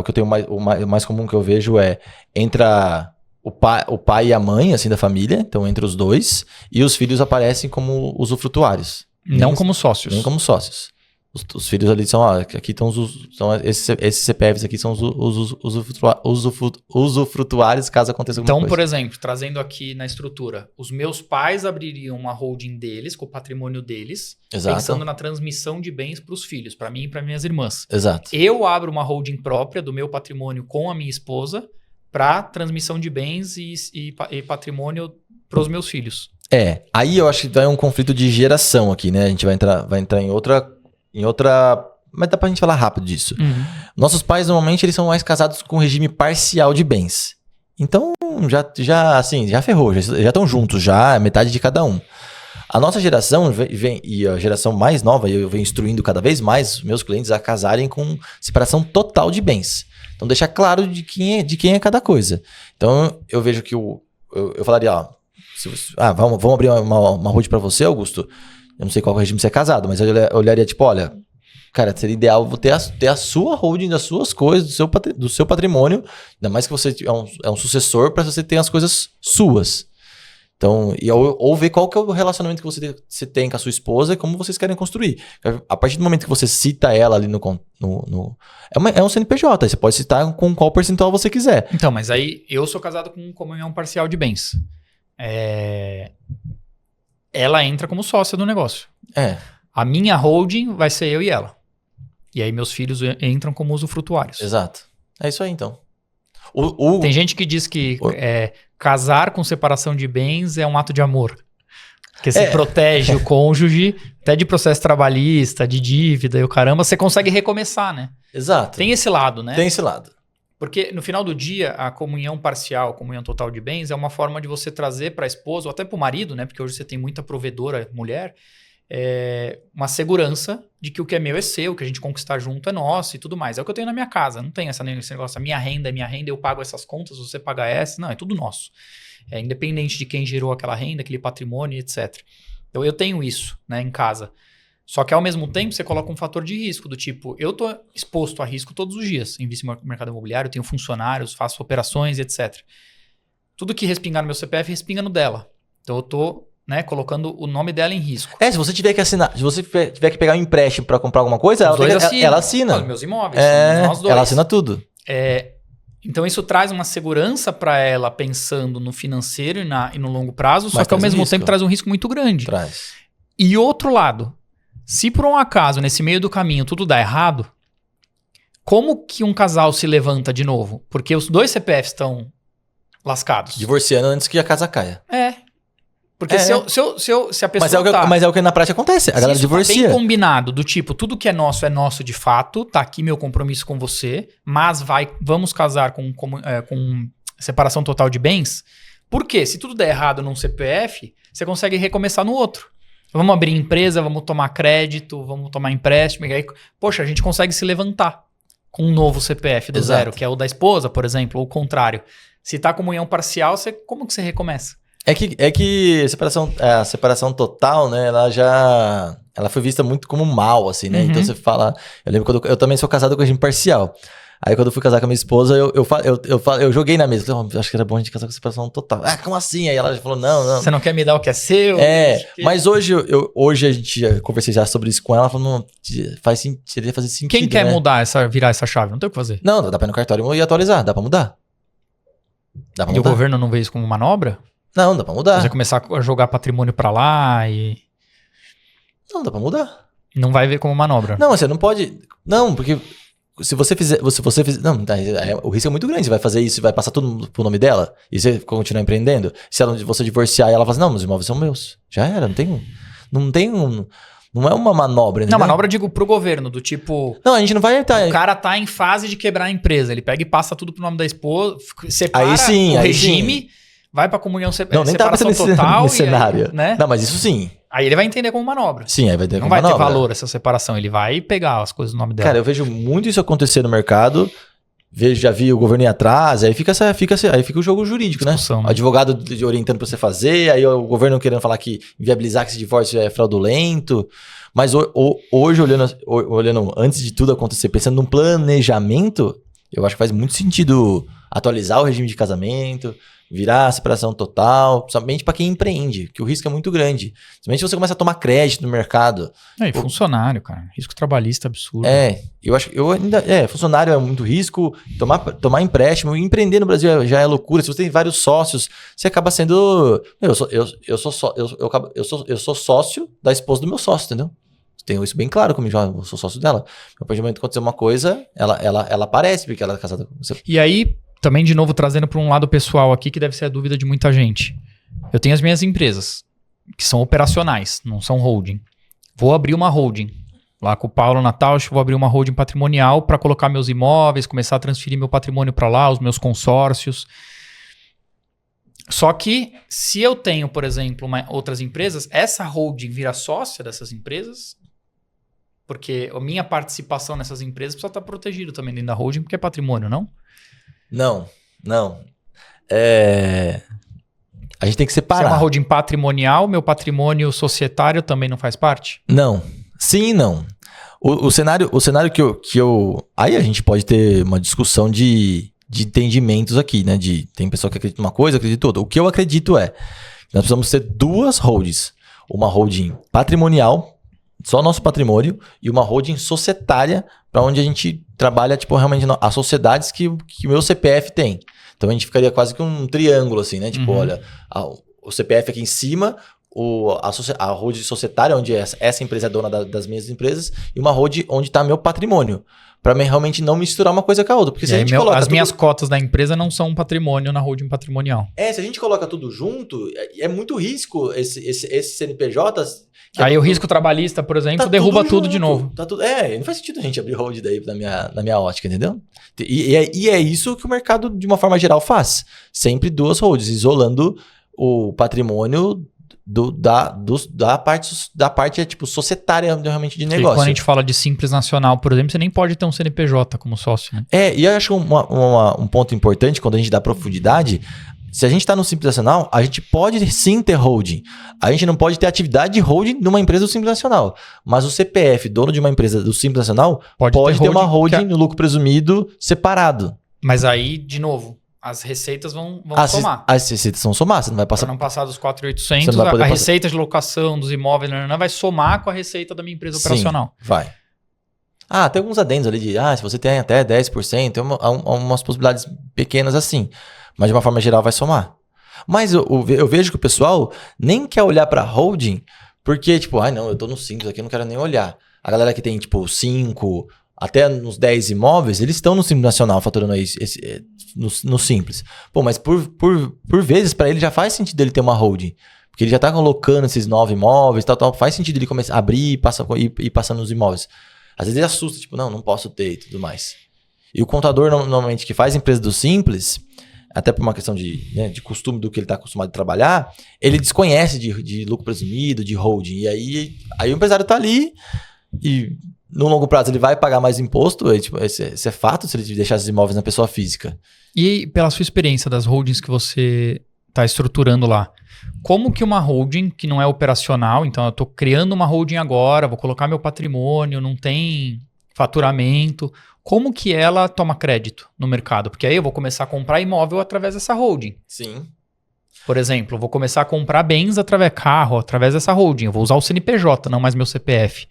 B: que eu tenho o mais comum que eu vejo entra o pai e a mãe, assim, da família. Então, entra os dois. E os filhos aparecem como usufrutuários.
A: Não como sócios.
B: Nem como sócios. Os filhos ali são, aqui estão esses CPFs aqui são os usufrutuários caso aconteça alguma coisa.
A: Então, por exemplo, trazendo aqui na estrutura, os meus pais abririam uma holding deles, com o patrimônio deles,
B: Exato.
A: Pensando na transmissão de bens para os filhos, para mim e para minhas irmãs.
B: Exato.
A: Eu abro uma holding própria do meu patrimônio com a minha esposa para transmissão de bens e patrimônio para os meus filhos.
B: Aí eu acho que vai um conflito de geração aqui, né? A gente vai entrar em outra... Mas dá pra gente falar rápido disso.
A: Uhum.
B: Nossos pais, normalmente, eles são mais casados com regime parcial de bens. Então, já ferrou. Já estão juntos, já metade de cada um. A nossa geração, e a geração mais nova, eu venho instruindo cada vez mais meus clientes a casarem com separação total de bens. Então deixa claro de quem é cada coisa. Então eu vejo que eu falaria, ó, vamos abrir uma holding para você, Augusto. Eu não sei qual regime você é casado, mas eu olharia tipo, olha, cara, seria ideal ter a sua holding das suas coisas, do seu patrimônio, ainda mais que você é um sucessor para você ter as coisas suas. Então, ou ver qual que é o relacionamento que você tem com a sua esposa e como vocês querem construir. A partir do momento que você cita ela ali é um CNPJ, aí você pode citar com qual percentual você quiser.
A: Então, mas aí eu sou casado com comunhão parcial de bens. Ela entra como sócia do negócio. A minha holding vai ser eu e ela. E aí meus filhos entram como usufrutuários.
B: Exato. É isso aí, então.
A: Tem gente que diz que casar com separação de bens é um ato de amor. Porque você protege o cônjuge, até de processo trabalhista, de dívida e o caramba, você consegue recomeçar, né?
B: Exato.
A: Tem esse lado, né?
B: Tem esse lado.
A: Porque no final do dia, a comunhão parcial, comunhão total de bens, é uma forma de você trazer para a esposa, ou até para o marido, né? Porque hoje você tem muita provedora mulher, uma segurança de que o que é meu é seu, o que a gente conquistar junto é nosso e tudo mais. É o que eu tenho na minha casa. Não tem esse negócio, a minha renda é minha renda, eu pago essas contas, você paga essa. Não, é tudo nosso. Independente de quem gerou aquela renda, aquele patrimônio, etc. Então eu tenho isso, né, em casa. Só que ao mesmo tempo você coloca um fator de risco, do tipo, eu estou exposto a risco todos os dias. Invisto no mercado imobiliário, tenho funcionários, faço operações, etc. Tudo que respingar no meu CPF, respinga no dela. Então eu estou colocando o nome dela em risco.
B: Se você tiver que assinar, se você tiver que pegar um empréstimo para comprar alguma coisa, ela assina.
A: Os meus imóveis, nós dois.
B: Ela assina tudo.
A: Então isso traz uma segurança para ela pensando no financeiro e no longo prazo, só que ao mesmo tempo traz um risco muito grande.
B: Traz.
A: E outro lado, se por um acaso nesse meio do caminho tudo dá errado, como que um casal se levanta de novo? Porque os dois CPFs estão lascados.
B: Divorciando antes que a casa caia.
A: Porque se a pessoa
B: mas é o que na prática acontece. A galera divorcia.
A: Tá bem combinado, do tipo, tudo que é nosso de fato, tá aqui meu compromisso com você, mas vamos casar com separação total de bens. Por quê? Se tudo der errado num CPF, você consegue recomeçar no outro. Vamos abrir empresa, vamos tomar crédito, vamos tomar empréstimo. E aí, poxa, a gente consegue se levantar com um novo CPF do zero, que é o da esposa, por exemplo, ou o contrário. Se tá comunhão parcial, como que você recomeça?
B: É que a separação total, né, ela foi vista muito como mal, assim, né? Então você fala... Eu lembro quando eu também sou casado com regime parcial. Aí quando eu fui casar com a minha esposa, eu joguei na mesa. Falei, acho que era bom a gente casar com separação total. Como assim? Aí ela já falou, não.
A: Você não quer me dar o que é seu?
B: Mas hoje a gente já conversei já sobre isso com ela, falou, não, seria fazer sentido,
A: quem quer virar essa chave? Não tem o que fazer.
B: Não, dá pra ir no cartório e atualizar, dá pra mudar.
A: E o governo não vê isso como manobra?
B: Não, dá pra mudar.
A: Você começar a jogar patrimônio pra lá e...
B: Não, dá pra mudar.
A: Não vai ver como manobra.
B: Não, você não pode... Não, porque se você fizer... Não, o risco é muito grande. Você vai fazer isso e vai passar tudo pro nome dela e você continuar empreendendo. Se você divorciar e ela fala assim, não, meus imóveis são meus. Já era, não é uma manobra.
A: Não, manobra eu digo pro governo, do tipo...
B: Não, a gente não vai estar...
A: O cara tá em fase de quebrar a empresa. Ele pega e passa tudo pro nome da esposa, separa
B: o
A: regime...
B: Sim.
A: Vai pra comunhão
B: não, nem
A: separação total.
B: Nesse cenário.
A: Aí, né?
B: Não, mas isso sim.
A: Aí ele vai entender como manobra.
B: Sim, aí vai entender
A: como manobra. Não vai ter valor essa separação. Ele vai pegar as coisas no nome dela.
B: Cara, eu vejo muito isso acontecer no mercado. Já vi o governo ir atrás. Aí fica o jogo jurídico, discussão, né? O advogado orientando pra você fazer. Aí o governo querendo falar que viabilizar que esse divórcio é fraudulento. Mas hoje, olhando antes de tudo acontecer, pensando num planejamento, eu acho que faz muito sentido atualizar o regime de casamento, virar a separação total, principalmente para quem empreende, que o risco é muito grande. Principalmente se você começa a tomar crédito no mercado.
A: Funcionário, cara. Risco trabalhista absurdo.
B: Funcionário é muito risco, tomar empréstimo, empreender no Brasil já é loucura. Se você tem vários sócios, você acaba sendo... Eu sou sócio da esposa do meu sócio, entendeu? Tenho isso bem claro comigo, eu sou sócio dela. A partir do momento que acontecer uma coisa, ela aparece, porque ela é casada com você.
A: E aí, também de novo, trazendo para um lado pessoal aqui, que deve ser a dúvida de muita gente. Eu tenho as minhas empresas, que são operacionais, não são holding. Vou abrir uma holding. Lá com o Paulo Natal, vou abrir uma holding patrimonial para colocar meus imóveis, começar a transferir meu patrimônio para lá, os meus consórcios. Só que, se eu tenho, por exemplo, outras empresas, essa holding vira sócia dessas empresas... Porque a minha participação nessas empresas precisa estar protegida também dentro da holding, porque é patrimônio, não?
B: Não. A gente tem que
A: Se é
B: separar.
A: uma holding patrimonial, meu patrimônio societário também não faz parte?
B: Não. Sim e não. O cenário que eu... Aí a gente pode ter uma discussão de entendimentos aqui, né? Tem pessoa que acredita em uma coisa, acredita em outra. O que eu acredito é que nós precisamos ter duas holdings. Uma holding patrimonial, só nosso patrimônio, e uma holding societária, para onde a gente trabalha, tipo, realmente as sociedades que o meu CPF tem. Então a gente ficaria quase que um triângulo, assim, né? Tipo, olha, o CPF aqui em cima, a holding societária, onde essa empresa é dona das minhas empresas, e uma holding onde está meu patrimônio. Para realmente não misturar uma coisa com a outra. Porque se a gente coloca
A: as minhas cotas da empresa não são um patrimônio na holding patrimonial.
B: Se a gente coloca tudo junto, é muito risco esse CNPJ.
A: Aí o risco trabalhista, por exemplo, derruba tudo de novo.
B: Não faz sentido a gente abrir hold daí na minha ótica, entendeu? E é isso que o mercado, de uma forma geral, faz. Sempre duas holds, isolando o patrimônio da parte tipo, societária realmente de negócio.
A: E quando a gente fala de Simples Nacional, por exemplo, você nem pode ter um CNPJ como sócio, né?
B: E eu acho um ponto importante quando a gente dá profundidade. Se a gente está no Simples Nacional, a gente pode sim ter holding. A gente não pode ter atividade de holding numa empresa do Simples Nacional. Mas o CPF, dono de uma empresa do Simples Nacional, pode ter uma holding no lucro presumido separado.
A: Mas aí, de novo, as receitas vão somar.
B: As receitas vão somar, você não vai passar...
A: Para não passar dos 4.800, a receita de locação dos imóveis não vai somar com a receita da minha empresa operacional.
B: Vai. Tem alguns adendos ali de, se você tem até 10%, há umas possibilidades pequenas assim. Mas de uma forma geral vai somar. Mas eu vejo que o pessoal nem quer olhar para holding, porque tipo, não, eu tô no Simples aqui, eu não quero nem olhar. A galera que tem tipo 5, até nos 10 imóveis, eles estão no Simples Nacional faturando aí no Simples. Mas por vezes para ele já faz sentido ele ter uma holding. Porque ele já tá colocando esses 9 imóveis, tal, faz sentido ele começar a abrir e passando nos imóveis. Às vezes ele assusta, tipo, não posso ter e tudo mais. E o contador, normalmente, que faz empresa do Simples, até por uma questão de costume do que ele está acostumado a trabalhar, ele desconhece de lucro presumido, de holding. E aí o empresário está ali e no longo prazo ele vai pagar mais imposto. Esse é fato se ele deixar esses imóveis na pessoa física.
A: E pela sua experiência das holdings que você está estruturando lá, como que uma holding que não é operacional, então eu estou criando uma holding agora, vou colocar meu patrimônio, não tem faturamento, como que ela toma crédito no mercado? Porque aí eu vou começar a comprar imóvel através dessa holding.
B: Sim.
A: Por exemplo, eu vou começar a comprar bens através dessa holding. Eu vou usar o CNPJ, não mais meu CPF.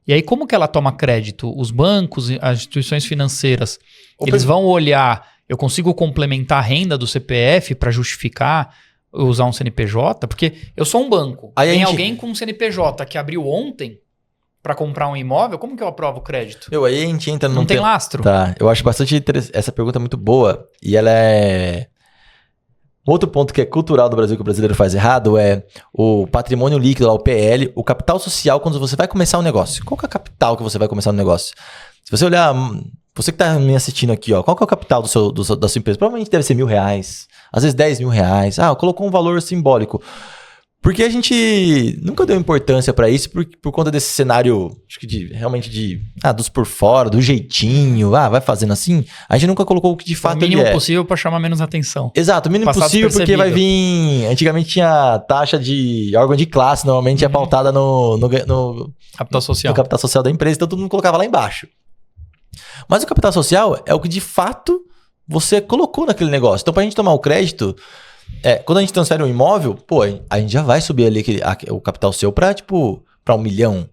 A: E aí como que ela toma crédito? Os bancos, as instituições financeiras, eles vão olhar, eu consigo complementar a renda do CPF para justificar usar um CNPJ? Porque eu sou um banco. Tem alguém com um CNPJ que abriu ontem para comprar um imóvel, como que eu aprovo o crédito?
B: Aí a gente entra
A: Não tem lastro?
B: Tá, eu acho bastante interessante. Essa pergunta é muito boa e ela é... Outro ponto que é cultural do Brasil que o brasileiro faz errado é o patrimônio líquido, o PL, o capital social quando você vai começar um negócio. Qual que é o capital que você vai começar um negócio? Se você olhar, você que está me assistindo aqui, qual que é o capital da sua empresa? Provavelmente deve ser R$1.000, às vezes R$10.000. Colocou um valor simbólico. Porque a gente nunca deu importância para isso por conta desse cenário, acho que realmente dos por fora, do jeitinho, vai fazendo assim. A gente nunca colocou o que de fato ele é.
A: O mínimo possível para chamar menos atenção.
B: Exato, o mínimo possível porque vai vir... Antigamente tinha taxa de órgão de classe, normalmente é pautada no
A: capital social.
B: No capital social da empresa, então todo mundo colocava lá embaixo. Mas o capital social é o que de fato você colocou naquele negócio. Então, para a gente tomar o crédito... quando a gente transfere um imóvel, a gente já vai subir ali o capital seu para $1 milhão,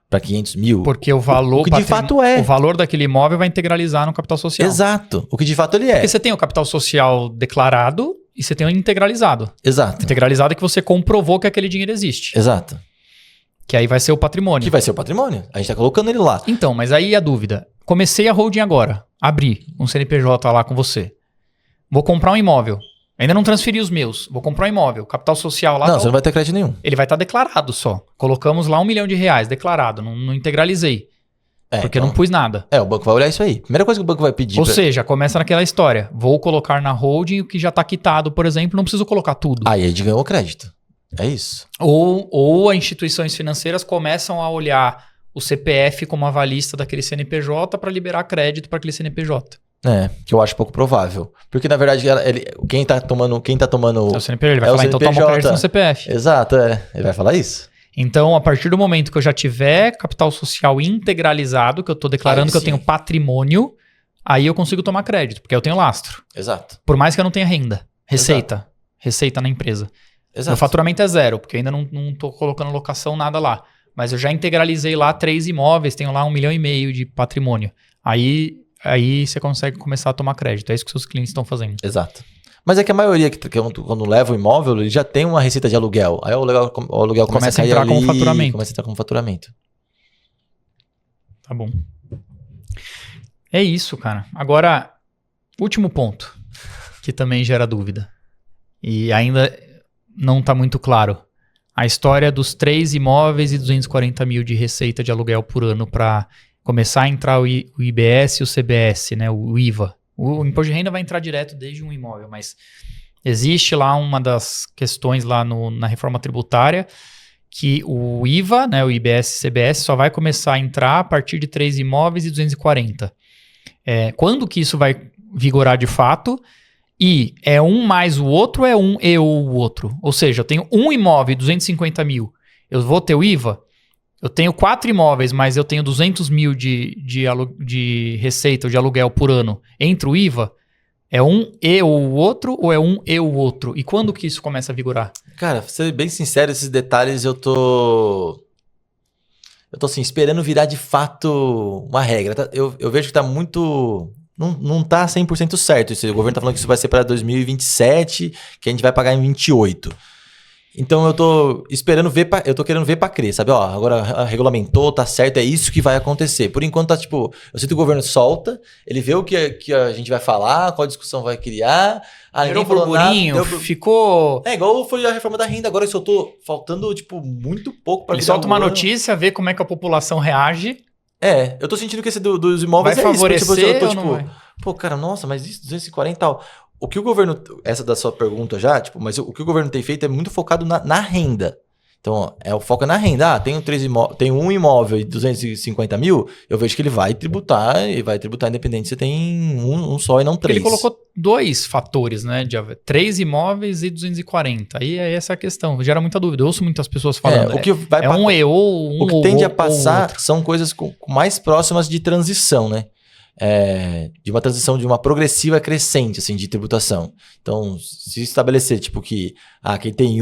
B: para 500 mil.
A: Porque o valor...
B: O que de fato é.
A: O valor daquele imóvel vai integralizar no capital social.
B: Exato. O que de fato ele é.
A: Porque você tem o capital social declarado e você tem o integralizado.
B: Exato.
A: Integralizado é que você comprovou que aquele dinheiro existe.
B: Exato.
A: Que aí vai ser o patrimônio.
B: Que vai ser o patrimônio. A gente tá colocando ele lá.
A: Então, mas aí a dúvida. Comecei a holding agora. Abri um CNPJ lá com você. Vou comprar um imóvel. Ainda não transferi os meus. Vou comprar um imóvel. Capital social lá...
B: Não, você não vai ter crédito nenhum.
A: Ele vai estar declarado só. Colocamos lá R$1 milhão declarado. Não integralizei. Porque então, não pus nada.
B: O banco vai olhar isso aí. Primeira coisa que o banco vai pedir...
A: Ou seja, começa naquela história. Vou colocar na holding o que já está quitado, por exemplo. Não preciso colocar tudo.
B: Aí a gente ganhou crédito. É isso.
A: Ou as instituições financeiras começam a olhar o CPF como avalista daquele CNPJ para liberar crédito para aquele CNPJ.
B: Que eu acho pouco provável. Porque, na verdade, quem tá tomando...
A: É o CNPJ, ele vai falar, então toma o crédito no CPF.
B: Exato, ele vai falar isso.
A: Então, a partir do momento que eu já tiver capital social integralizado, que eu tô declarando que eu tenho patrimônio, aí eu consigo tomar crédito, porque eu tenho lastro.
B: Exato.
A: Por mais que eu não tenha renda. Receita na empresa.
B: Exato.
A: Meu faturamento é 0, porque eu ainda não tô colocando locação, nada lá. Mas eu já integralizei lá 3 imóveis, tenho lá 1,5 milhão de patrimônio. Aí você consegue começar a tomar crédito. É isso que seus clientes estão fazendo.
B: Exato. Mas é que a maioria que quando leva o imóvel, ele já tem uma receita de aluguel. Aí o aluguel começa a entrar como faturamento. Começa a entrar como faturamento.
A: Tá bom. É isso, cara. Agora, último ponto, que também gera dúvida. E ainda não tá muito claro. A história dos 3 imóveis e 240 mil de receita de aluguel por ano para começar a entrar o IBS e o CBS, né? O IVA. O imposto de renda vai entrar direto desde um imóvel, mas existe lá uma das questões lá na reforma tributária que o IVA, né, o IBS e CBS, só vai começar a entrar a partir de 3 imóveis e 240. Quando que isso vai vigorar de fato? E é um mais o outro ou é um e ou o outro? Ou seja, eu tenho um imóvel e 250 mil, eu vou ter o IVA? Eu tenho 4 imóveis, mas eu tenho 200 mil de receita de aluguel por ano. Entre o IVA, é um e ou o outro é o outro? E quando que isso começa a vigorar? Cara,
B: pra ser bem sincero, esses detalhes eu tô assim, esperando virar de fato uma regra. Eu vejo que tá muito... Não tá 100% certo. O governo tá falando que isso vai ser para 2027, que a gente vai pagar em 28. Então eu tô esperando ver, eu tô querendo ver pra crer, sabe? Ó, agora regulamentou, tá certo, é isso que vai acontecer. Por enquanto tá tipo, eu sinto que o governo solta, ele vê o que a gente vai falar, qual discussão vai criar.
A: Ninguém falou nada. Ficou...
B: igual foi a reforma da renda, agora eu só tô faltando, tipo, muito pouco pra...
A: Ele solta uma notícia, vê como é que a população reage.
B: Eu tô sentindo que esse dos imóveis
A: vai favorecer
B: isso. Eu tô
A: tipo,
B: pô, cara, nossa, mas isso, 240 e tal... O que o governo, essa da sua pergunta já, mas o que o governo tem feito é muito focado na renda. Então, o foco é na renda. Tem um imóvel e 250 mil, eu vejo que ele vai tributar independente se tem um só e não 3.
A: Ele colocou 2 fatores, né? 3 imóveis e 240. Aí é essa a questão, gera muita dúvida. Eu ouço muitas pessoas falando.
B: O que vai
A: um e ou um
B: o que
A: ou,
B: tende
A: ou,
B: a passar são coisas mais próximas de transição, né? De uma transição de uma progressiva crescente, assim, de tributação. Então, se estabelecer, tipo, que quem tem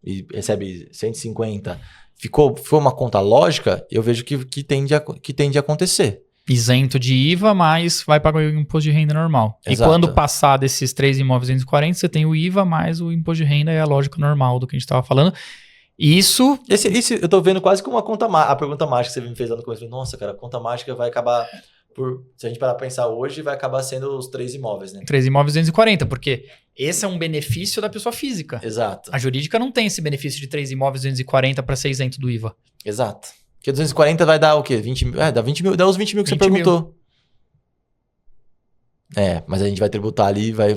B: e recebe 150, ficou uma conta lógica, eu vejo que tende a acontecer.
A: Isento de IVA, mas vai pagar o imposto de renda normal.
B: Exato.
A: E quando passar desses 3 imóveis 240, você tem o IVA mais o imposto de renda, é a lógica normal do que a gente estava falando. Isso...
B: Esse eu tô vendo quase como uma conta mágica. A pergunta mágica que você me fez lá no começo. Nossa, cara, a conta mágica vai acabar... se a gente parar pra pensar hoje, vai acabar sendo os 3 imóveis, né?
A: 3 imóveis 240, porque esse é um benefício da pessoa física.
B: Exato.
A: A jurídica não tem esse benefício de 3 imóveis 240 para ser isento do IVA.
B: Exato. Porque 240 vai dar o quê? 20 mil? Dá 20 mil, dá os 20 mil que você perguntou. Mas a gente vai tributar ali, vai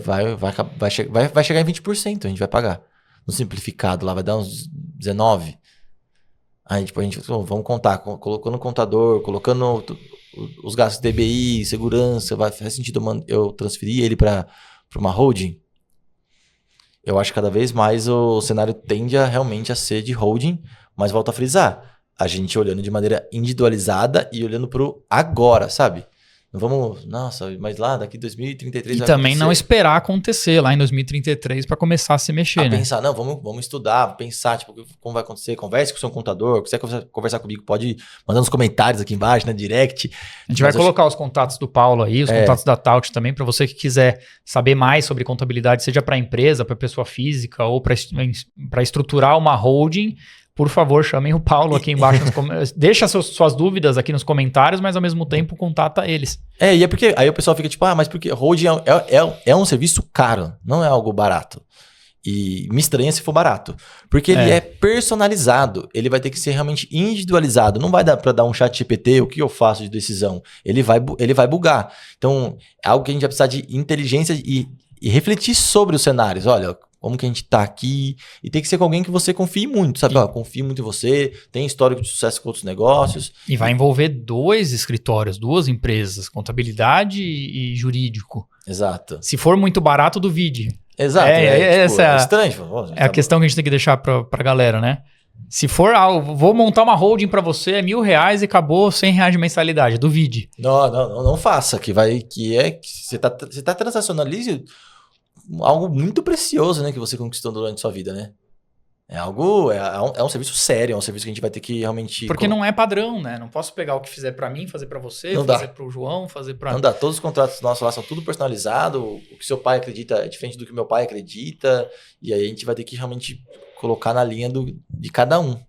B: chegar em 20%, a gente vai pagar. No simplificado lá, vai dar uns 19%. Aí, tipo, vamos contar, colocando o contador, colocando os gastos de DBI, segurança, faz sentido eu transferir ele para uma holding? Eu acho que cada vez mais o cenário tende realmente a ser de holding, mas volto a frisar, a gente olhando de maneira individualizada e olhando pro agora, sabe? Não vamos, nossa, mas lá daqui 2033
A: e
B: vai
A: também
B: acontecer.
A: Não esperar acontecer lá em 2033 para começar a se mexer, né?
B: Pensar, não, vamos estudar, pensar, tipo, como vai acontecer, converse com o seu contador, se quiser conversar comigo, pode mandar nos comentários aqui embaixo, na direct.
A: A gente vai colocar os contatos do Paulo aí, os contatos da Taut também, para você que quiser saber mais sobre contabilidade, seja para empresa, para pessoa física ou para estruturar uma holding. Por favor, chamem o Paulo aqui embaixo. Deixa suas dúvidas aqui nos comentários, mas ao mesmo tempo contata eles.
B: E é porque aí o pessoal fica tipo, mas porque holding é um serviço caro, não é algo barato. E me estranha se for barato. Porque ele é personalizado, ele vai ter que ser realmente individualizado. Não vai dar para dar um chat GPT, o que eu faço de decisão? Ele vai bugar. Então, é algo que a gente vai precisar de inteligência e refletir sobre os cenários. Olha, como que a gente tá aqui. E tem que ser com alguém que você confie muito, sabe? Ó, confie muito em você, tem histórico de sucesso com outros negócios.
A: E vai envolver 2 escritórios, 2 empresas, contabilidade e jurídico.
B: Exato.
A: Se for muito barato, duvide.
B: Exato.
A: Essa
B: é estranho.
A: É a questão que a gente tem que deixar pra galera, né? Se for, vou montar uma holding pra você, é R$1.000 e acabou R$100 de mensalidade. Duvide.
B: Não faça, que você tá transacionalizando algo muito precioso, né, que você conquistou durante a sua vida, né? É um serviço sério, é um serviço que a gente vai ter que realmente...
A: Porque não é padrão, né? Não posso pegar o que fizer pra mim, fazer pra você,
B: não
A: fazer
B: dá.
A: pro João, fazer pra...
B: Não dá, todos os contratos nossos lá são tudo personalizado, o que seu pai acredita é diferente do que meu pai acredita, e aí a gente vai ter que realmente colocar na linha de cada um.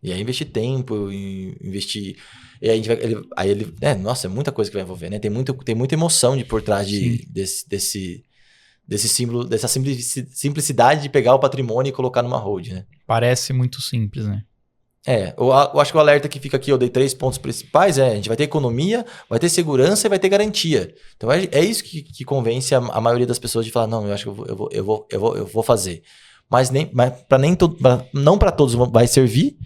B: E aí investir tempo, investir... E aí a gente vai... nossa, é muita coisa que vai envolver, né? Tem muita emoção por trás desse símbolo, dessa simplicidade de pegar o patrimônio e colocar numa hold, né?
A: Parece muito simples, né?
B: Eu acho que o alerta que fica aqui, eu dei 3 pontos principais, a gente vai ter economia, vai ter segurança e vai ter garantia. Então é isso que convence a maioria das pessoas de falar, não, eu acho que eu vou fazer. Mas não para todos vai servir,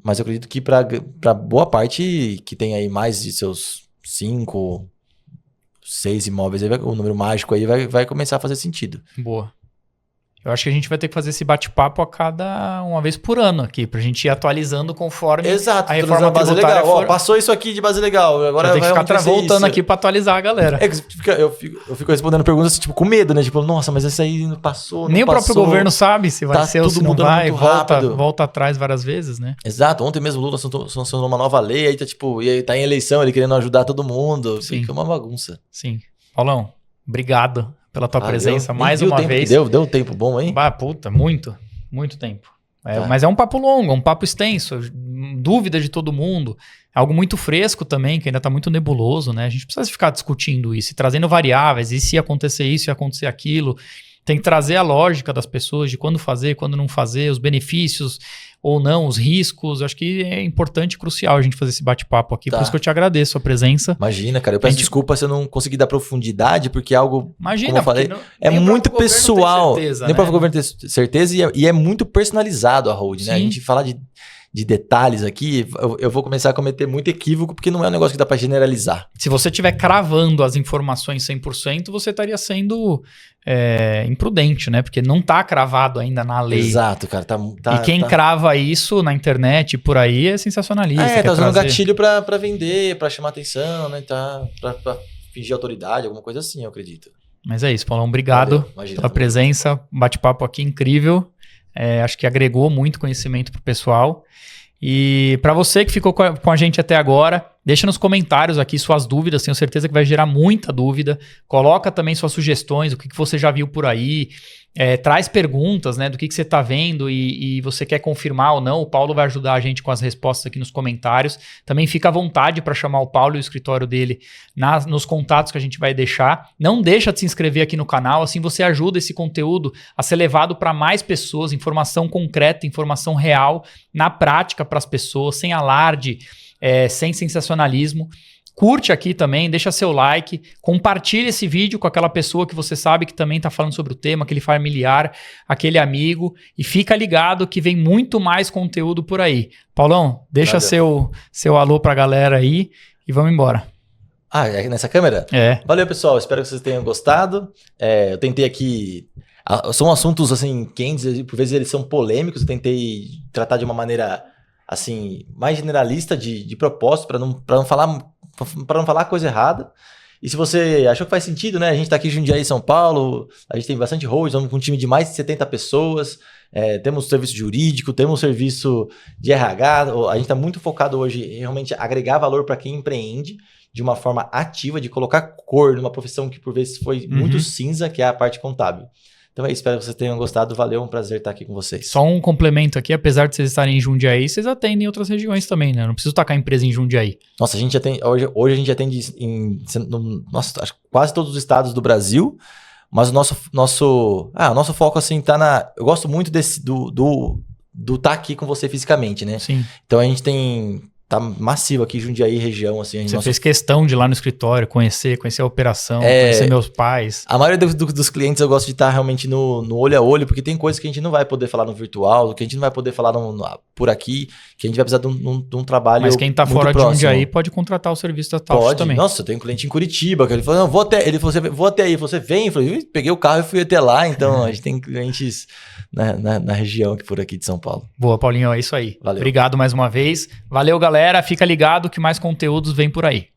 B: mas eu acredito que para boa parte que tem aí mais de seus 5, 6 imóveis, aí o número mágico aí vai começar a fazer sentido.
A: Boa. Eu acho que a gente vai ter que fazer esse bate-papo uma vez por ano aqui, pra gente ir atualizando conforme
B: Exato,
A: a reforma
B: base
A: tributária
B: legal.
A: for...
B: Passou isso aqui de base legal, agora
A: vai ter que ficar voltando
B: isso.
A: aqui pra atualizar a galera.
B: Eu fico respondendo perguntas tipo, com medo, né? Tipo, nossa, mas esse aí não passou,
A: Nem o próprio governo sabe se vai ser ou se não vai, volta atrás várias vezes, né?
B: Exato, ontem mesmo o Lula sancionou uma nova lei, aí tá em eleição, ele querendo ajudar todo mundo, fica uma bagunça.
A: Sim. Paulão, obrigado pela tua presença mais uma vez.
B: Deu tempo bom, hein?
A: Muito tempo. Mas é um papo longo, um papo extenso, dúvida de todo mundo, algo muito fresco também, que ainda está muito nebuloso, né? A gente precisa ficar discutindo isso, trazendo variáveis, e se acontecer isso, se acontecer aquilo. Tem que trazer a lógica das pessoas de quando fazer, quando não fazer, os benefícios ou não, os riscos. Eu acho que é importante e crucial a gente fazer esse bate-papo aqui. Por isso que eu te agradeço a presença.
B: Imagina, cara. Eu peço desculpa se eu não conseguir dar profundidade, porque é algo, como eu falei,
A: é
B: muito pessoal. Nem para o governo ter certeza e é muito personalizado a hold, né? A gente fala de detalhes aqui, eu vou começar a cometer muito equívoco, porque não é um negócio que dá para generalizar.
A: Se você estiver cravando as informações 100%, você estaria sendo imprudente, né? Porque não está cravado ainda na lei.
B: Exato, cara.
A: E quem crava isso na internet e por aí é sensacionalista.
B: Tá usando gatilho para vender, para chamar atenção, né? Para fingir autoridade, alguma coisa assim, eu acredito.
A: Mas é isso, Paulão. Obrigado pela presença. Bate-papo aqui incrível. Acho que agregou muito conhecimento pro pessoal. E para você que ficou com a gente até agora, deixa nos comentários aqui suas dúvidas, tenho certeza que vai gerar muita dúvida. Coloca também suas sugestões, o que você já viu por aí. Traz perguntas, né, do que você está vendo e você quer confirmar ou não. O Paulo vai ajudar a gente com as respostas aqui nos comentários. Também fica à vontade para chamar o Paulo e o escritório dele nos contatos que a gente vai deixar. Não deixa de se inscrever aqui no canal, assim você ajuda esse conteúdo a ser levado para mais pessoas, informação concreta, informação real, na prática para as pessoas, sem alarde, sem sensacionalismo. Curte aqui também, deixa seu like, compartilha esse vídeo com aquela pessoa que você sabe que também está falando sobre o tema, aquele familiar, aquele amigo, e fica ligado que vem muito mais conteúdo por aí. Paulão, deixa seu alô pra galera aí e vamos embora.
B: É nessa câmera? Valeu, pessoal, espero que vocês tenham gostado. Eu tentei aqui... São assuntos assim quentes, por vezes eles são polêmicos, eu tentei tratar de uma maneira assim mais generalista de propósito, para não falar coisa errada. E se você achou que faz sentido, né? A gente tá aqui em Jundiaí, São Paulo, a gente tem bastante holds, vamos com um time de mais de 70 pessoas, temos serviço jurídico, temos serviço de RH, a gente tá muito focado hoje em realmente agregar valor para quem empreende de uma forma ativa, de colocar cor numa profissão que por vezes foi muito cinza, que é a parte contábil. Então é isso, espero que vocês tenham gostado. Valeu, um prazer estar aqui com vocês.
A: Só um complemento aqui, apesar de vocês estarem em Jundiaí, vocês atendem em outras regiões também, né? Não preciso tacar a empresa em Jundiaí.
B: Nossa, a gente atende, hoje a gente atende acho que quase todos os estados do Brasil, mas o nosso foco assim tá eu gosto muito do tá aqui com você fisicamente, né?
A: Sim.
B: Então a gente tem tá massivo aqui, Jundiaí, região, assim.
A: Você fez questão de ir lá no escritório, conhecer a operação, conhecer meus pais.
B: A maioria dos clientes eu gosto de estar realmente no olho a olho, porque tem coisas que a gente não vai poder falar no virtual, que a gente não vai poder falar por aqui, que a gente vai precisar de um trabalho.
A: Mas quem tá
B: muito
A: fora
B: próximo.
A: de Jundiaí pode contratar o serviço da Tausch também.
B: Nossa, eu tenho um cliente em Curitiba, que ele falou, não, vou até aí, você vem, eu falei, peguei o carro e fui até lá, então a gente tem clientes na região aqui por aqui de São Paulo.
A: Boa, Paulinho, é isso aí.
B: Valeu.
A: Obrigado mais uma vez. Valeu, galera. Fica ligado que mais conteúdos vem por aí.